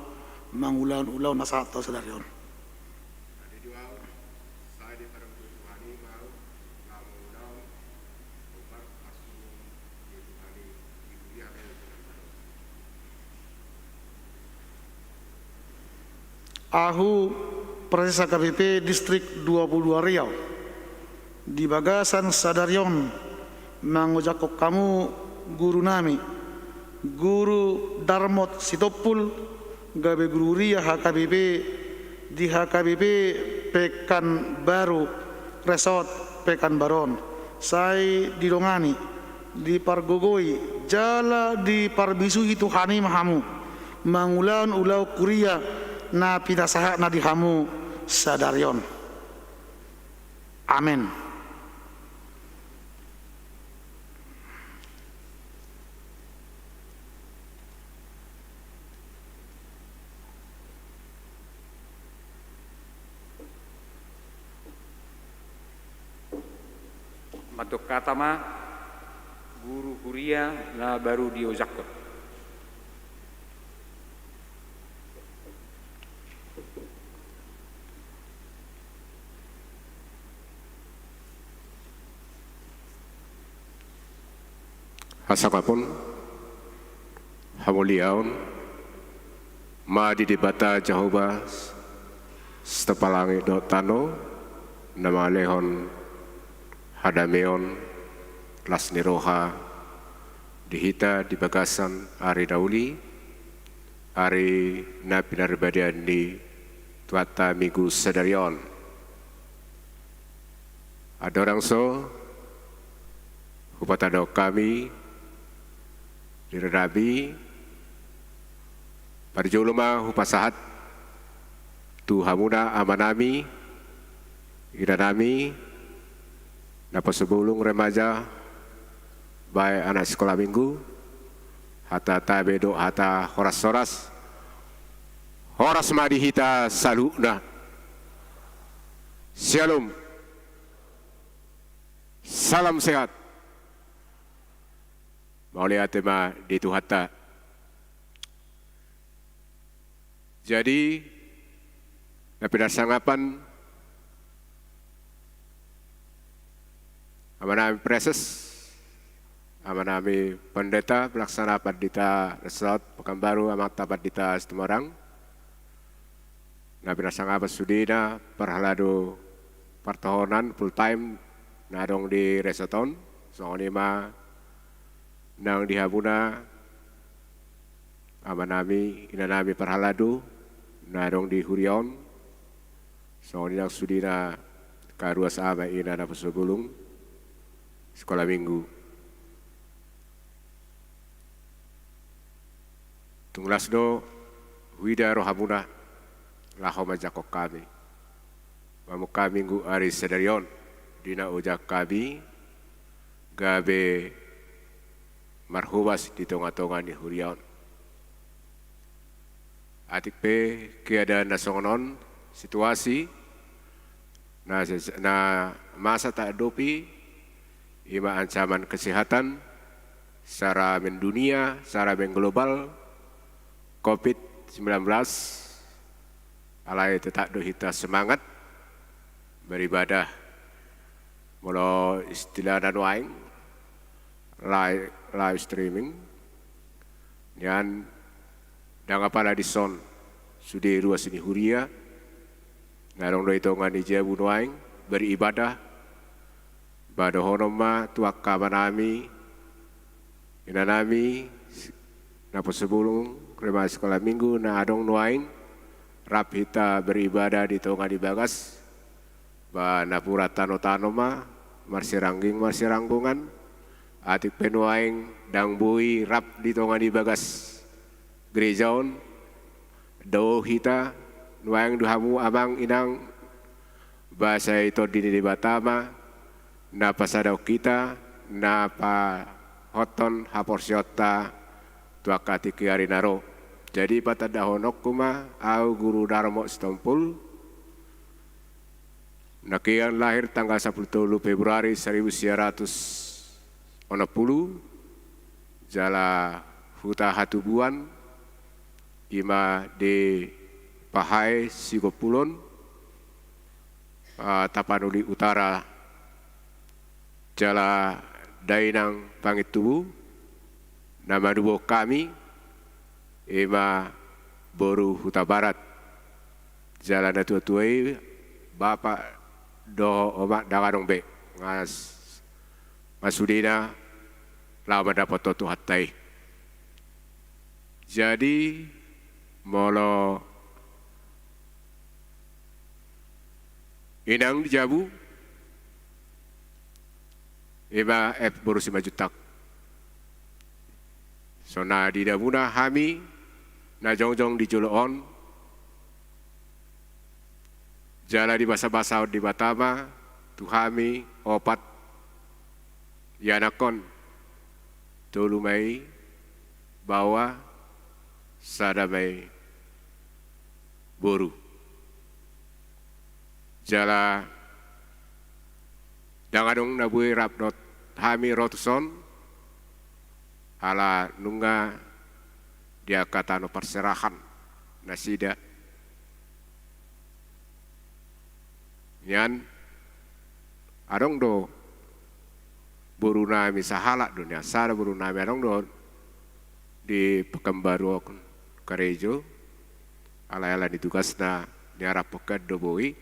mangulah nasahat tu sadarion. Ahu Prasisa KPP Distrik 22 Riau di bagasan sadarion mangujakok kamu guru nami Guru Darmot Sitopul gabe guru ria HKBP di HKBP Pekanbaru Resort Pekanbaron saya didongani di Pargogoi jala di Parbisu itu hani mahamu mangulan ulau kuria na pinasaha na dihamu sadarion. Amin. Matuk katama guru kuria na baru diojakot. Hasakapun hamuliaun ma di debata jahoba stepalangi do tano nama lehon hadameon las niroha dihita di bagasan ari dauli ari napinar badian di tuata minggu sadarion ada orang so upatado kami diradabi parjuluma hupasahat tu hamuna amanami iranami napa sebelum remaja baik anak sekolah minggu hata tabedo hata horas madihita saluna shalom salam sehat Maulia tema di Tuhata. Jadi, napidar sangapan amanami preses, amanami pendeta pelaksana Padita Resort Pekanbaru amat Padita Semarang. Napidar sangapan sudina perhalado pertahunan full time nadong di resorton soalnya nang dihabuna amanami inanami perhaladu narong di Hurion soalnya nang sudina karuas ama ina na pasubulung sekolah minggu tunglas do wida rohamuna laho majakok kami mamuka minggu ari sedarion dina ujak kami gabe marhubas di tonga-tonga ni Hurion. Atik pe keadaan nasongonon situasi na masa tak dopi ima ancaman kesehatan secara mendunia, secara mengglobal COVID-19 alai tetap dohita semangat beribadah mula istilah dan waing live streaming dan apala di son sudah ruas ini Huria Narong do itongan ije bunuaing beribadah pada honoma tuaka manami inanami napa sebelum rema sekolah minggu na adong nuaing rap hita beribadah di tongan di bagas ba napura tano-tanoma marsiranggungan atik penuaing dang bui rap di tongan di bagas gerejaon do hita nuaing duhamu abang inang bahasa itu di Batama na pasadaw kita na pa hoton haporsyota tuakati kiari naro. Jadi patada honok kuma au guru Darmo Stompul nakian lahir tanggal 10 Februari 1960 jala huta hatubuan ima di Pahai Sigopulon Tapanuli Utara jala dainang pangitubu nama duo kami ima boru huta barat jalan tua-tuai bapak doho omak dangadong be ngas masudina lama dapat totu hatai jadi molo inang dijabu ima boru 5 juta sona di dabuna hami na jongjong di Joloon jala di basa-basa di Batama tuhami opat yanakon tulumai bawa sadamai boru jala dangadong nabui rapdot hami rotuson ala nunga dia kata no perserahan nasida nyan adong do buru nami sahala dunia sada buru nami adong do di Pekanbaru Karejo ala ditugas na niara pekat do boi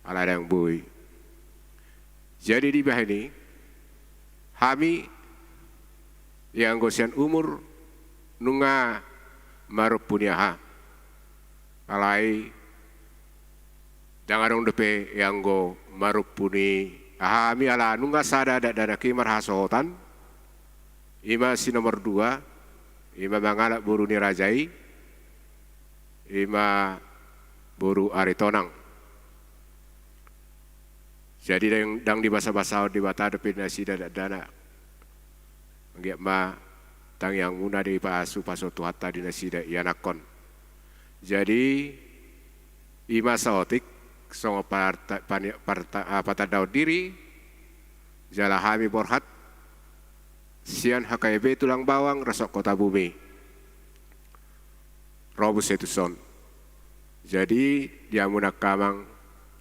ala yang boi jadi di bawah ini kami yang gosian umur nunga marup punya ha alai jangan dong depe yang go marup puni kami ala nunga sada dana kimar hasotan ima si nomor 2 ima mangala buru ni rajai ima buru aritonang jadi dang di basa-basa di bata depe nasi dana nggak ma tang yang muna di pasu paso tuhatta di nasida yanakon jadi ima saotik songo patadaw diri jala hami borhat sian hakaibe tulang bawang rasok kota bumi robus etuson jadi dia muna kamang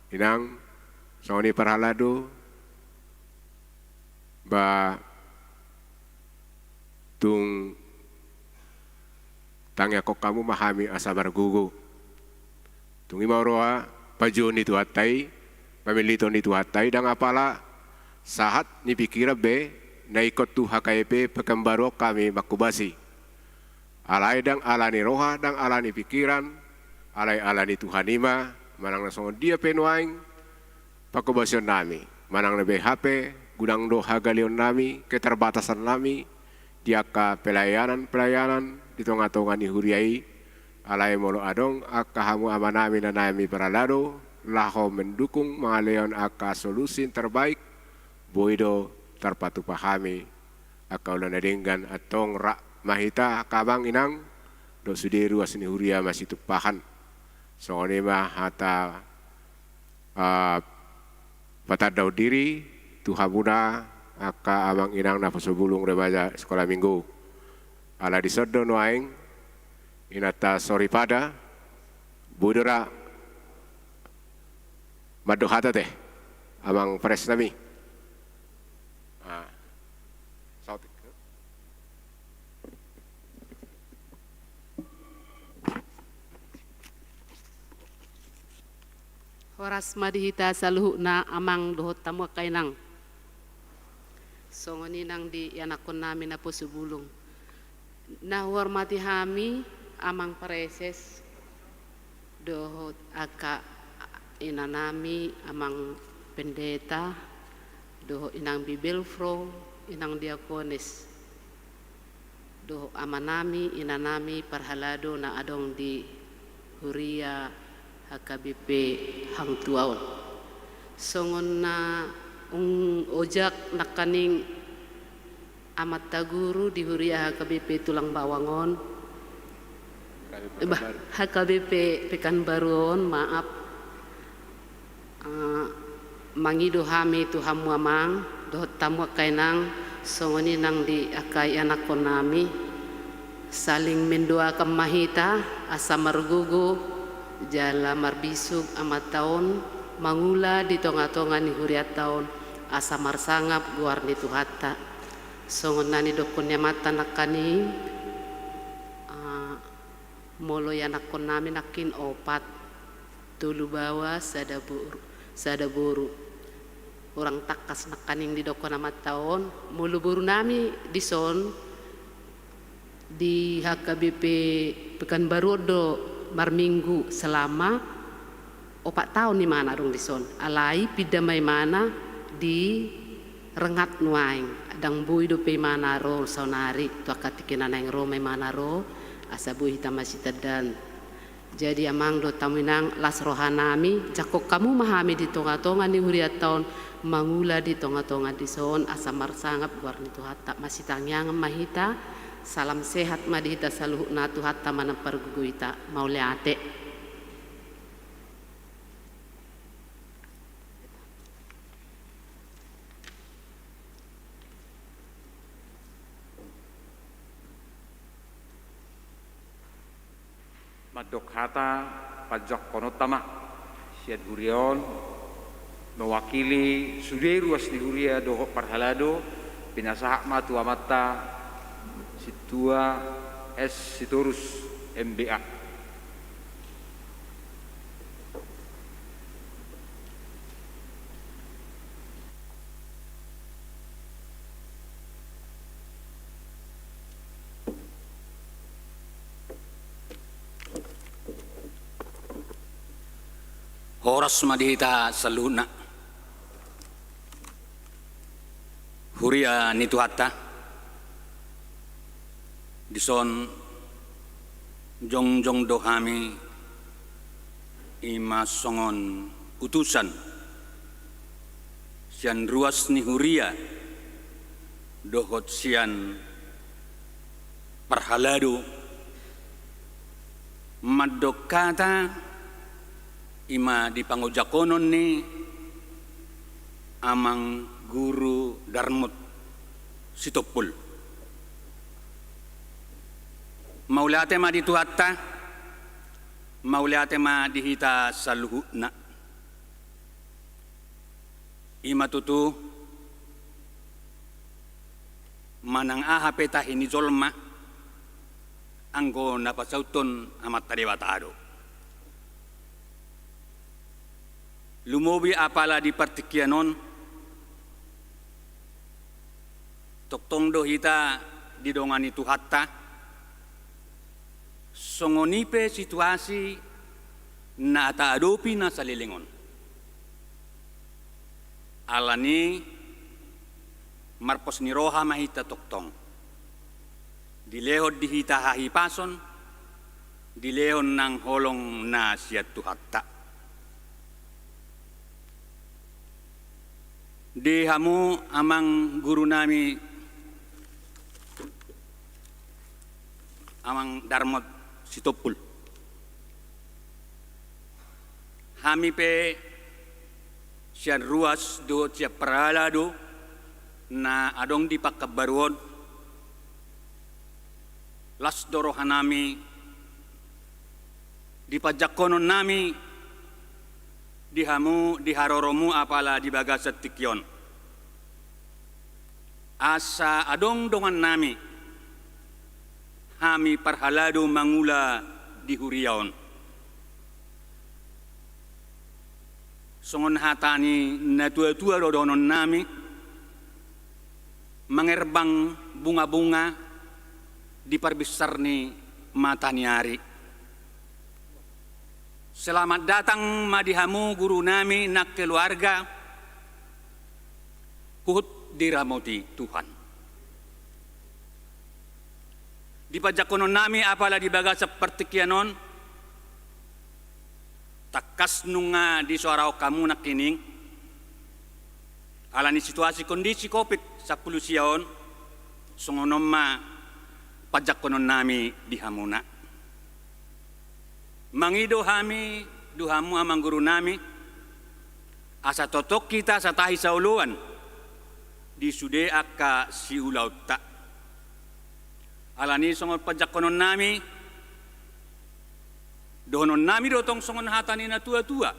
inang soni parhalado ba tung tangya kok kamu mahami asabar gugu tung imauroa pajo ni tuhatai pamilito ni tuhatai dang apala sahat ni pikira be na ikot tu hakaipe Pekanbaru kami makubasi alai dang alani roha dang alani pikiran alai alani Tuhanima manang nasong dia penuaing pakubasion nami manang na HP gudang do hagalion nami keterbatasan nami diaka pelayanan di tonga-tonga ni huriai alai molo adong aka hamu amanami na nami paralado laho mendukung mga leon aka solusi terbaik boido terpatu pahami aka ulan adenggan atong rak mahita kabang inang do sudiru asini huria masih tupahan so mah hata patadaw diri tuhabuna aka abang inang na pasobulong remaja sekolah minggu ala disodo noaing inata sorry pada budura madohata teh abang pres nami Horas madihita saluhna amang dohot tamu kainang. Songoninang di yanakon namin na po subulong. Nahormati hami amang pareses dohot aka inanami amang pendeta dohot inang bibelfro inang diakones dohot amanami inanami parhalado na adong di Huria HKBP hang tuaon. Songon na ojak nakaning amat taguru di Huria HKBP Tulang Bawangon. HKBP Pekanbaruon, maaf. Mangido hami tu hamuamang dohot tamu kainang songoni nang di akai anak konami saling mendoa mahita asa margugu jala marbisug amat taon mangula di tonga-tonga ni huriat taon asa marsangap guar ni tuhata songon nani dokon mata nakani molo yanakon nami nakin opat tulu bawa sadaburu orang takas nakaning di dokon amat taon mulu buru nami di son di HKBP Pekanbaru do marminggu selama 4 tahun ni mana dong di son alai pidamai mana di rengat nuaing adang bui do pe mana ro saunari tu akatikina nang ro mai mana ro asabu hitamasi tedan jadi amang do taminang las rohanami jakok kamu mahami di tonga-tonga ni huriat tahun mangula di tonga-tonga di son asa marsangap guar ni tu hatta masih tangyang mahita salam sehat madihita saluh natu hatta manampar guguita mauliate. Madok hata pajak konotama siad hurion mewakili suderu asli huria dohok parhalado pinasahak matu amata situa S Sitorus MBA. Horas madihita saluna Huria nituhata dison jongjong dohami ima songon utusan sian ruas ni Huria dohot sian parhalado madokata ima di pangujakonon ni amang guru Darmut Sitopul maulate ma dituhatta maulate ma dihita saluhuna ima tutu manang aha peta hini zolma anggo napasauton amat tadewatado lumobi apala di partikianon toktong dohita didongani tuhatta songonipe situasi na ataadopi na salilingon. Alani marpos ni roha mahita toktong. Dilehod dihita hahipason, dilehon ng holong na siya tuhatta. Di hamu amang guru nami, amang Darmut Sitopul. Hami pe siya ruas do siya paralado na adong di pagkabaruon las dorohan nami di pajakonon nami dihamu diharoromu apala di bagasat tikyon asa adong dongan nami hami parhalado mangula di Huriaon songon hatani na tua-tua dodonon nami mengerbang bunga-bunga di perbesar ni matani hari. Selamat datang madihamu guru nami nak keluarga kuhut diramoti Tuhan. Di pajakonon nami apalah dibaga seperti kianon takas nunga di suara kamu nak kining alani situasi kondisi COVID-10 siaon songonom ma pajakonon nami di hamuna. Mangido hami duhamu amang guru nami asa totok kita satahi sauluan di sude akka si ulau tak alani songon pajakonon nami dohonon nami dotong songon hatani na tua-tua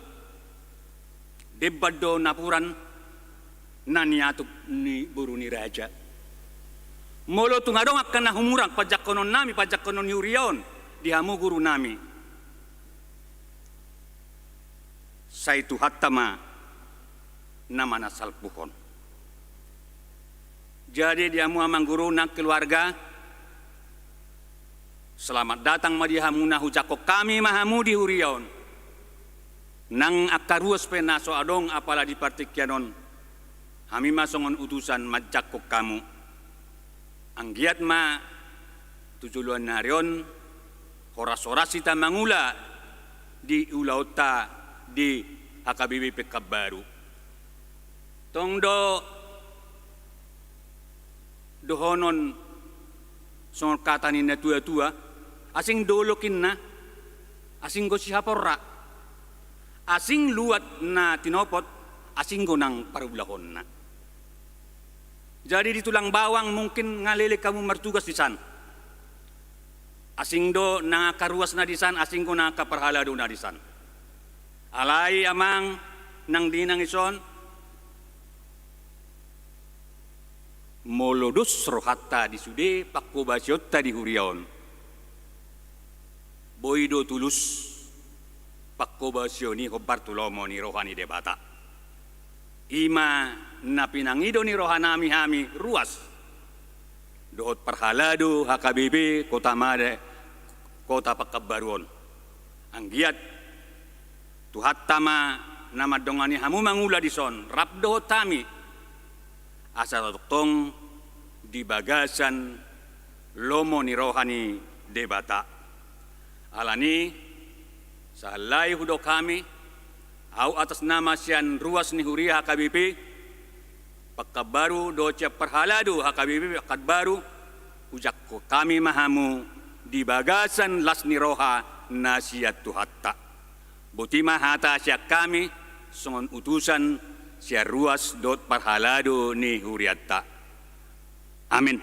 debat do napuran naniatuk ni buru ni raja molo tungadong akan nahumurang pajakonon nami pajakonon yurion di hamu guru nami saitu hattama nama nasal puhon. Jadi dia muamang guru nak keluarga. Selamat datang madihamuna hujako kami mahamu di huriaon. Nang akaruas penaso adong apalah di partikianon. Hami masongon utusan majako kamu. Anggiat ma tujuluan narion. Horas-horas kita mangula di ulauta di HKBP Pekabaru. Tongdo dohonon songon katani na tua-tua asing dolokin na asing go sihaporra asing luat na tinopot asing go nang parulahon na. Jadi di tulang bawang mungkin ngalele kamu mertugas di sana. Asing do nangakaruas na di sana, asing go nakaparhalado na di sana. Alay amang nang dinang ison molodus rohatta di sude pakko basiotta di huriaon boido tulus pakko basioni ko Bartolomo ni rohani debata ima na pinangido ni rohanami hami ruas dohot parhalado HKBP kota made kota Pekabaruon anggiat Tuhat tama nama dongani hamu mangula di son rabdo tami asal tong di bagasan lomo ni rohani debata alani sahalai hudo kami au atas nama sian ruas ni huria HKBP Pekabaru doce perhaladu HKBP Pekabaru ujak kami mahamu di bagasan las ni roha nasiat tuhatta Butima hata siya kami songon utusan siya ruas dot parhalado ni huriatta. Amin.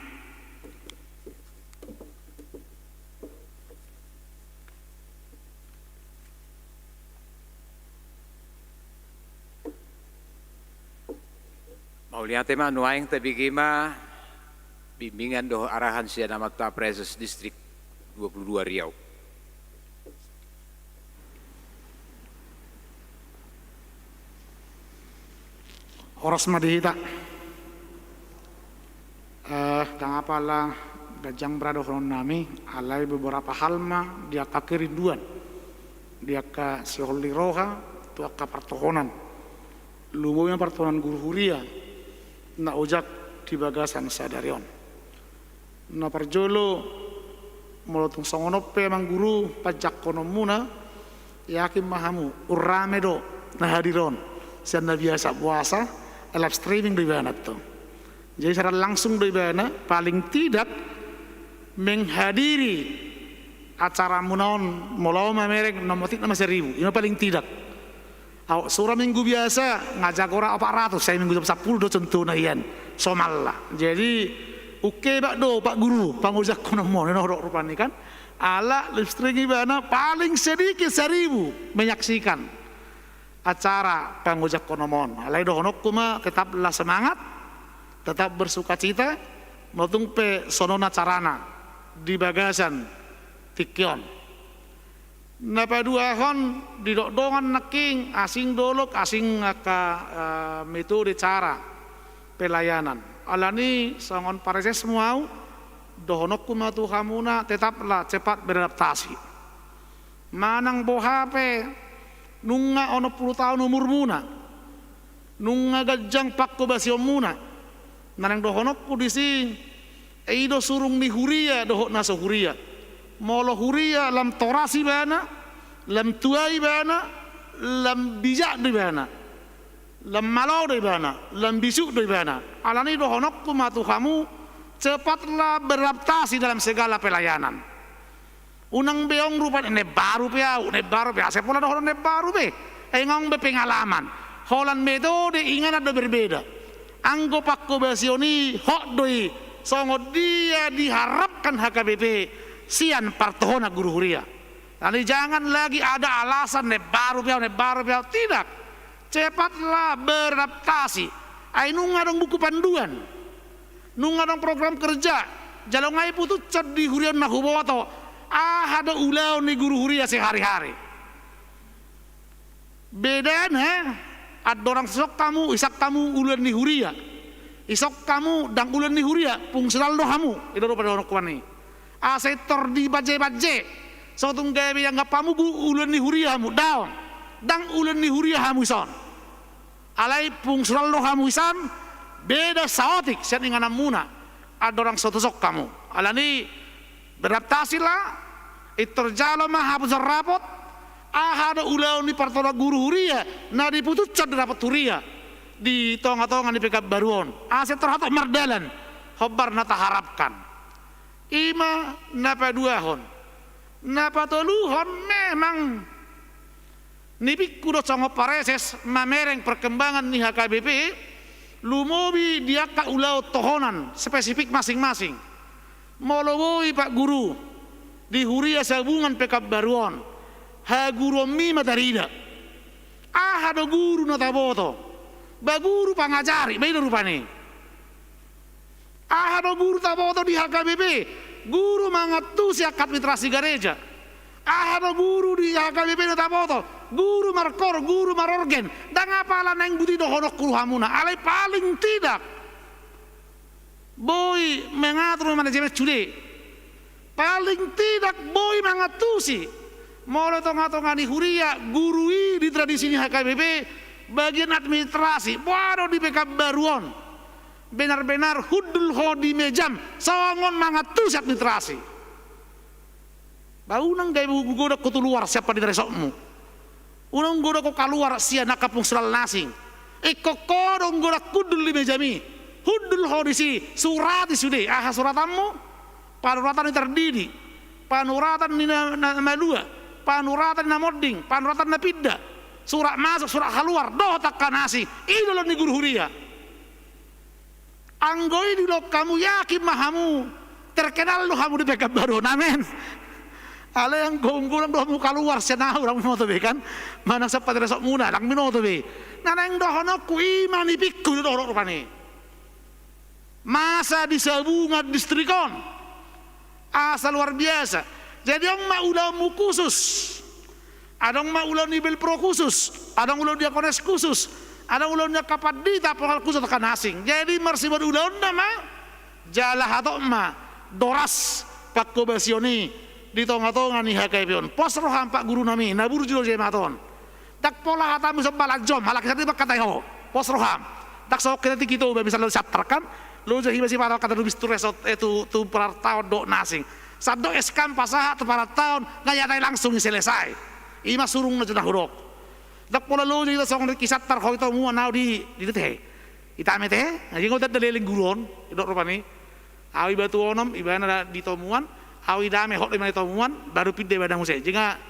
Mauliate ma nuaing tabigima bimbingan do arahan siya nama ta Preses Distrik 22 Riau. Horas madihita. Dan apalah gajang berada horon nami alai beberapa hal ma dia ka kerinduan dia ka siholi roha tu ka pertohonan lumonya pertohonan guru huria na ojak di bagasan sadarion na parjolo molotung songonope mang guru pajak kono muna yakin mahamu urame do na hadiron sian na biasa puasa live streaming di bana to. Jadi secara langsung di bana paling tidak menghadiri acara munaon molo merek nomotik nama 1000. Ini paling tidak. Surah minggu biasa ngajak orang 400, saya minggu 10 do contohna ian. Somalla. Jadi oke Pak do Pak Guru, pangujak kono mon no rupani kan. Ala live streaming bana paling sedikit 1000 menyaksikan acara pangujak konomon. Alai dohonok kuma tetaplah semangat, tetap bersuka cita, motung pe sonona carana di bagasan tikion. Napa dua hon didokdongan naking asing dolok asing ka metode cara pelayanan. Alani sangon pareses mau dohonok kumatu hamuna tetaplah cepat beradaptasi. Manang bohape nunga ono 10 tahun umur muna. Nunga gajang pakko basio muna. Nanang dohonok ku disi eido surung ni huria dohok naso huria. Molo huria lam torasi bana, lam tuai bana, lam bijak di bana, lam malau di bana, lam bisuk di bana. Alani dohonok ku matu kamu cepatlah beradaptasi dalam segala pelayanan. Unang beong rupa ne baru pe, saya pula dohonok ne baru pe. Engong be pengalaman. Holan metode ingan ada berbeda. Anggo pakko basioni hok doi songo dia diharapkan HKBP sian partohona guru huria. Nanti jangan lagi ada alasan ne baru piau, tidak. Cepatlah beradaptasi. Ai nunga dong buku panduan, nunga dong program kerja. Jalongai putu cad di hurian nahuboto. Ada ulau ni guru huria sehari-hari. Bedanya ada orang sok kamu isak kamu ulan ni huria. Isok kamu dang ulan ni huria pung selalu hamu. Itu pada orang kuani. Sektor di baje-baje. So tung gawe yang ngapamu ulan ni huria hamu daun. Dang ulan ni huria hamu son. Alai pung selalu hamu isan beda saotik sian ingana muna. Ada orang sotosok kamu. Alani beradaptasilah. Iterjalo mah hapus rapot. Ada ulau ni partola guru huria. Nah diputus cad dapat huria. Di tonga-tonga di PK Baruon. Aset terhatok mardalan. Hobar nata harapkan. Ima napa dua hon. Napa toluhon memang. Nipik kudo songo pareses mamereng perkembangan ni HKBP. Lumobi diaka ulau tohonan spesifik masing-masing. Molowoi Pak Guru. Di huria sabungan PK Baruon. Ha guru mi matarida. Ada guru nataboto. Baguru pangajari, beda rupane. Ada guru taboto di HKBP, guru mangatusi administrasi gereja. Ada guru di HKBP taboto, guru markor, guru marorgen. Dan apalah neng budi dohonok kuruhamuna, alai paling tidak. Boy mengatur manajemen cude. Paling tidak boy mangatusi. Molo tonga-tonga di huria, gurui di tradisi HKBP. Bagian administrasi, waduh di PK Baruon, benar-benar hudul hodi mejam, songon mangatus administrasi. Bau nang gaya goda kau luar siapa di resokmu, unang goda kau keluar siapa nak kapung selal nasing, kodong goda kudul di mejami, hudul hodi si surat isude, suratamu, panuratan ini terdiri, panuratan ini malua, panuratan ini namoding, panuratan napida. Surat masuk, surat keluar, doh takkan nasi. Ini ni guru huria. Anggoi dulu kamu yakin mahamu terkenal lu kamu di PK Baruon, amin. Ale yang gonggulang doh muka luar senau orang minoto be kan. Mana sempat resok muna, lang minoto be. Nana yang dohono ku imani pikku doh rupane. Masa di sabungan distrikon. Asal luar biasa. Jadi orang mau ulamu khusus. Ada yang ulau nibel pro khusus, ada yang ulau diakones khusus, ada yang ulau kapadita pengal khusus tekan asing. Jadi marsibad ulau nama jalah atau ma doras pakko basioni di tonga-tonga ni HKBP. Pos roham Pak Guru nami naburu julo jematon. Tak pola hatamu sebalak jom, halak kita berkata ho. Pos roham. Tak sok kita kita bisa lo saptarkan, lo jadi masih para kata lebih turesot itu tu per tahun dok nasing. Sado eskam pasaha tu para tahun ngayai langsung selesai. Ima surung na sudah hurok. Dak pola lo jadi song kisat tar kau itu mua nau di teh. Ita amete, ngaji ngotot daleling guron, idok rupani. Awi batu onom, ibana di tomuan, awi dame hok lima di tomuan, baru pide badang musik. Jika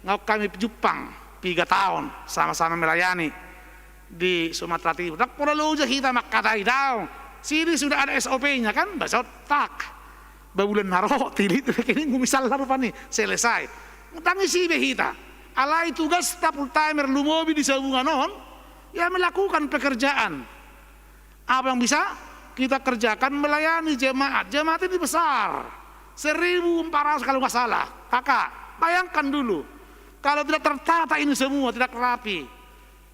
ngau kami Jepang 3 tahun sama-sama melayani di Sumatera Timur. Dak pola lo jadi kita makatai daun. Sini sudah ada SOP-nya kan, bahasa tak. Babulan naro tilit kini ngumisal rupani selesai. Tangi si behita. Alai tugas full timer lumobi di sabungan non, ya melakukan pekerjaan. Apa yang bisa kita kerjakan melayani jemaat. Jemaat ini besar, 1.400 kalau nggak salah. Kakak, bayangkan dulu Kalau tidak tertata ini semua, tidak rapi,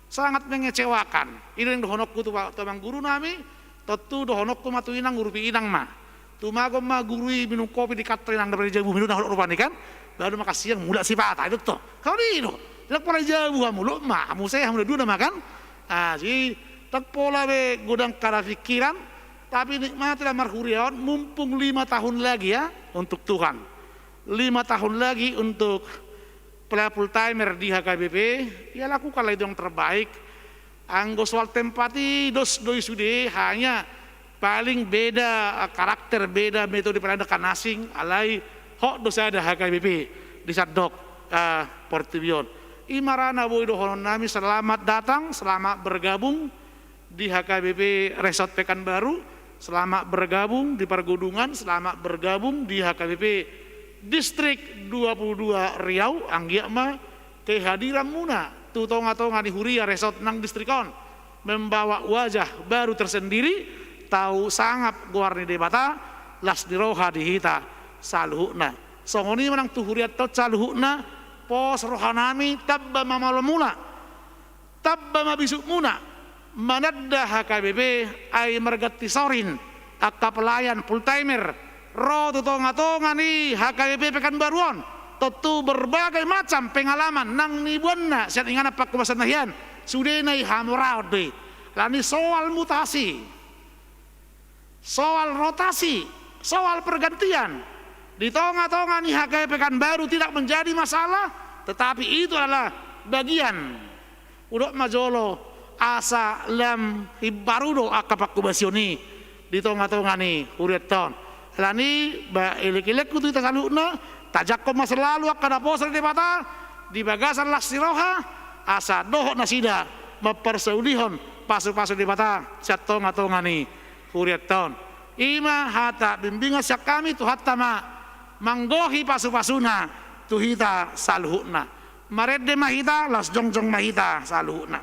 sangat mengecewakan. Ini yang dohonokku tu Pak guru nami, tentu dohonokku matu inang guru pi inang ma. Tumago ma gurui minum kopi di katri nang dari jabu minum nang rupani kan. Baru makasih yang muda si pata itu tuh. Kau ni itu, tidak pernah jabu kamu lo ma, kamu saya kamu dua makan. Si tak pola be gudang kara pikiran, tapi nikmatilah marhuriawan mumpung 5 tahun lagi ya untuk Tuhan. 5 tahun lagi untuk full timer di HKBP, ya lakukanlah itu yang terbaik. Anggo soal tempati dos doi sude hanya paling beda karakter, beda metode pendidikan asing alai hok dosa ada HKBP di sadok Portibion. Imarana boy dohonon nami selamat datang, selamat bergabung di HKBP Resort Pekanbaru, selamat bergabung di Pergudungan, selamat bergabung di HKBP Distrik 22 Riau. Anggia mah kehadiran muna tu tonga-tonga di Huria Resort nang distrikon membawa wajah baru tersendiri, tahu sangap guarni debata las diroha dihita saluhna songoni menang tu Huria tot saluhna pos rohanami tabba mamalumuna tabba mabisuk muna manadda HKBP ay margati sorin akka pelayan full timer roh tu tonga-tonga nih HKBP Pekanbaruan tentu berbagai macam pengalaman nang nibuanna siat ingana pak kumasanahian sudah nai hamuraud deh lani soal mutasi, soal rotasi, soal pergantian di tonga-tonga nih HKBP Pekanbaru tidak menjadi masalah, tetapi itu adalah bagian udok majolo asa lam hibarudo akapak kubasioni di tonga-tonga nih huriaton lani ba elek-elek kutu kita saluna tajak ko masa lalu akada posa di mata di bagasan lasiroha asa dohok nasida memperseulihon pasu-pasu di mata satonga-tonga ni huriaton ima hata bimbingan sak kami tu hatta ma manggohi pasu-pasuna tuhita saluhna marede mahita las jongjong mahita saluhna.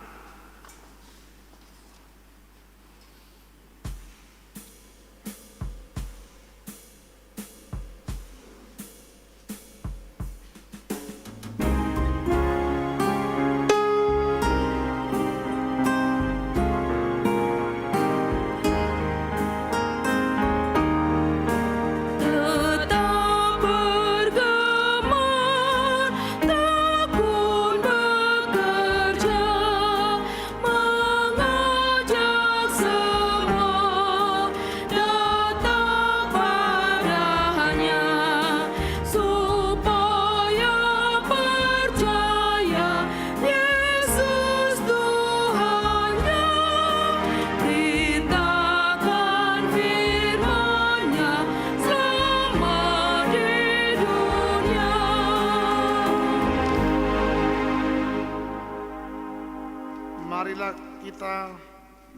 Marilah kita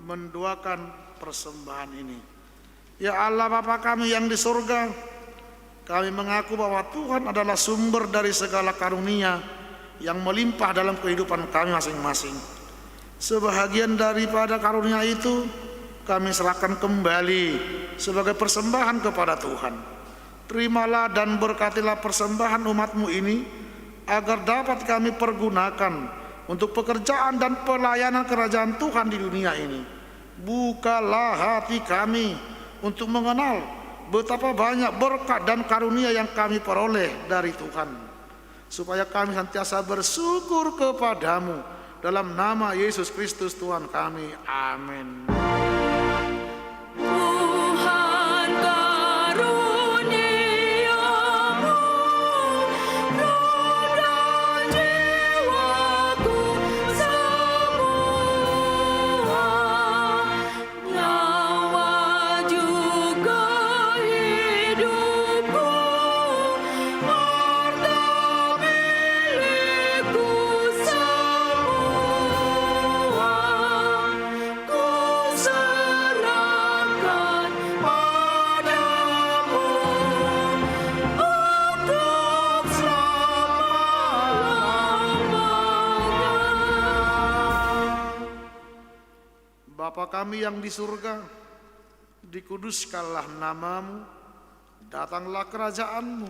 mendoakan persembahan ini. Ya Allah Bapa kami yang di surga, kami mengaku bahwa Tuhan adalah sumber dari segala karunia yang melimpah dalam kehidupan kami masing-masing. Sebahagian daripada karunia itu kami serahkan kembali sebagai persembahan kepada Tuhan. Terimalah dan berkatilah persembahan umat-Mu ini agar dapat kami pergunakan untuk pekerjaan dan pelayanan kerajaan Tuhan di dunia ini. Bukalah hati kami untuk mengenal betapa banyak berkat dan karunia yang kami peroleh dari Tuhan, supaya kami senantiasa bersyukur kepadamu dalam nama Yesus Kristus Tuhan kami. Amin. Bapa kami yang di surga, dikuduskanlah namamu, datanglah kerajaanmu,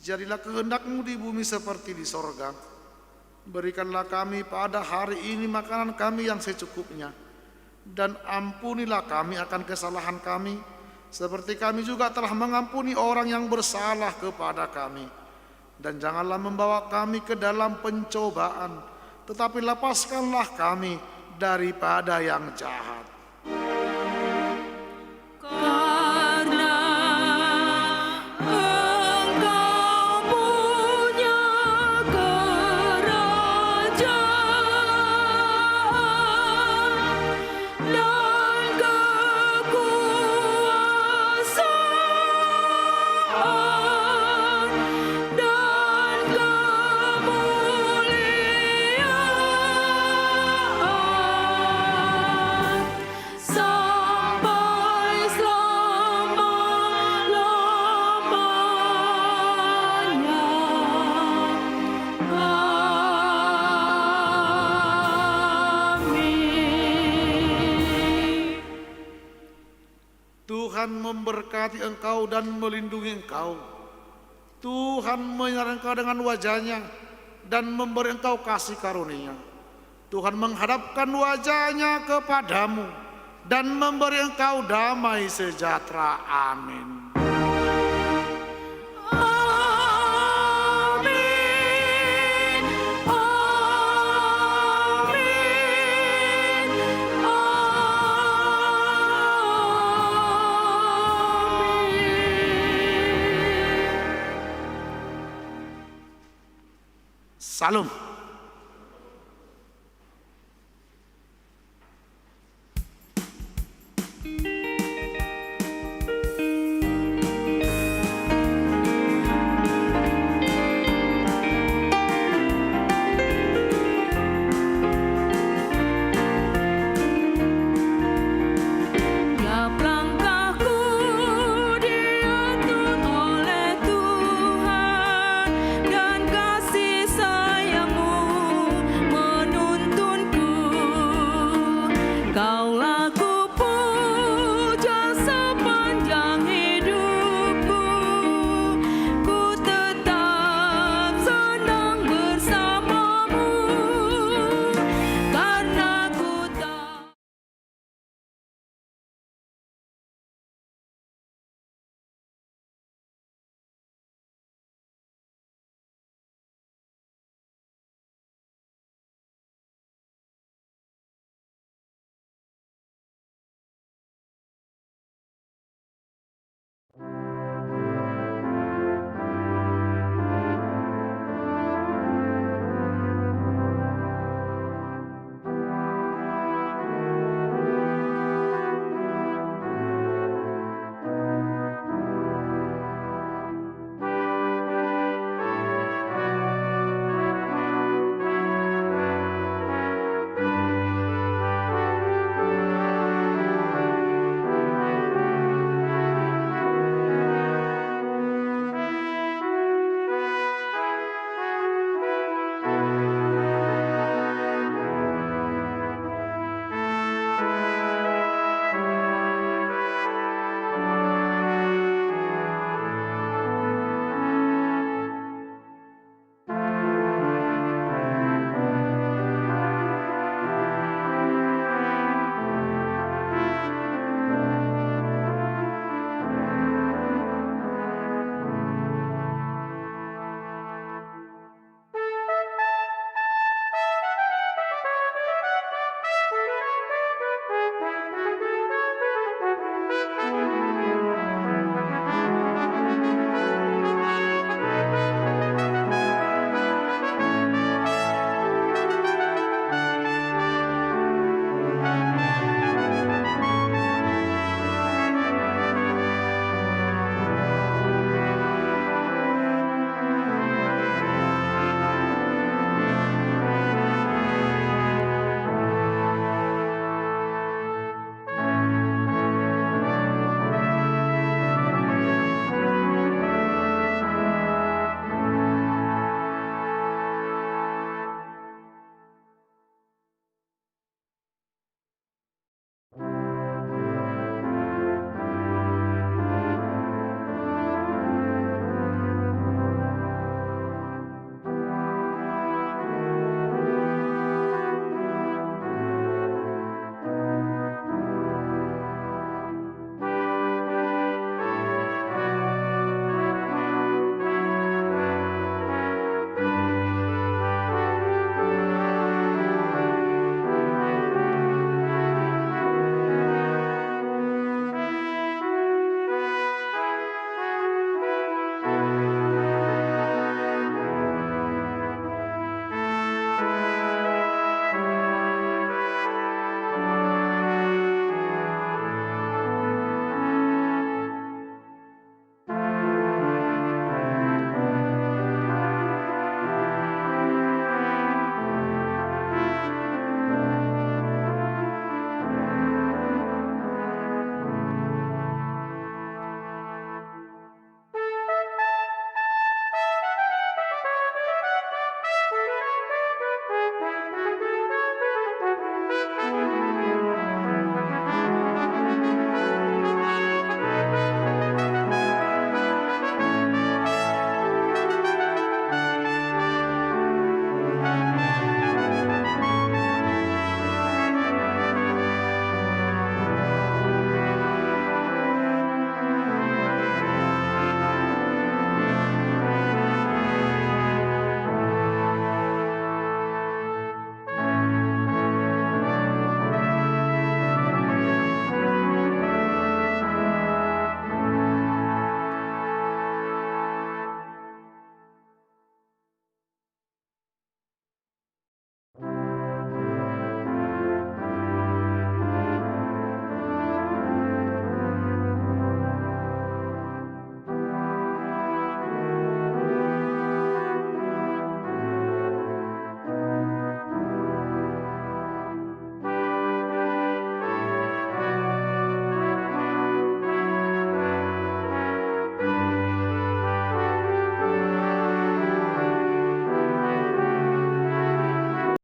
jadilah kehendakmu di bumi seperti di sorga. Berikanlah kami pada hari ini makanan kami yang secukupnya, dan ampunilah kami akan kesalahan kami, seperti kami juga telah mengampuni orang yang bersalah kepada kami. Dan janganlah membawa kami ke dalam pencobaan, tetapi lepaskanlah kami daripada yang jahat. Tuhan memberkati engkau dan melindungi engkau. Tuhan menyertai engkau dengan wajahnya dan memberi engkau kasih karunia. Tuhan menghadapkan wajahnya kepadamu dan memberi engkau damai sejahtera. Amin. Salam.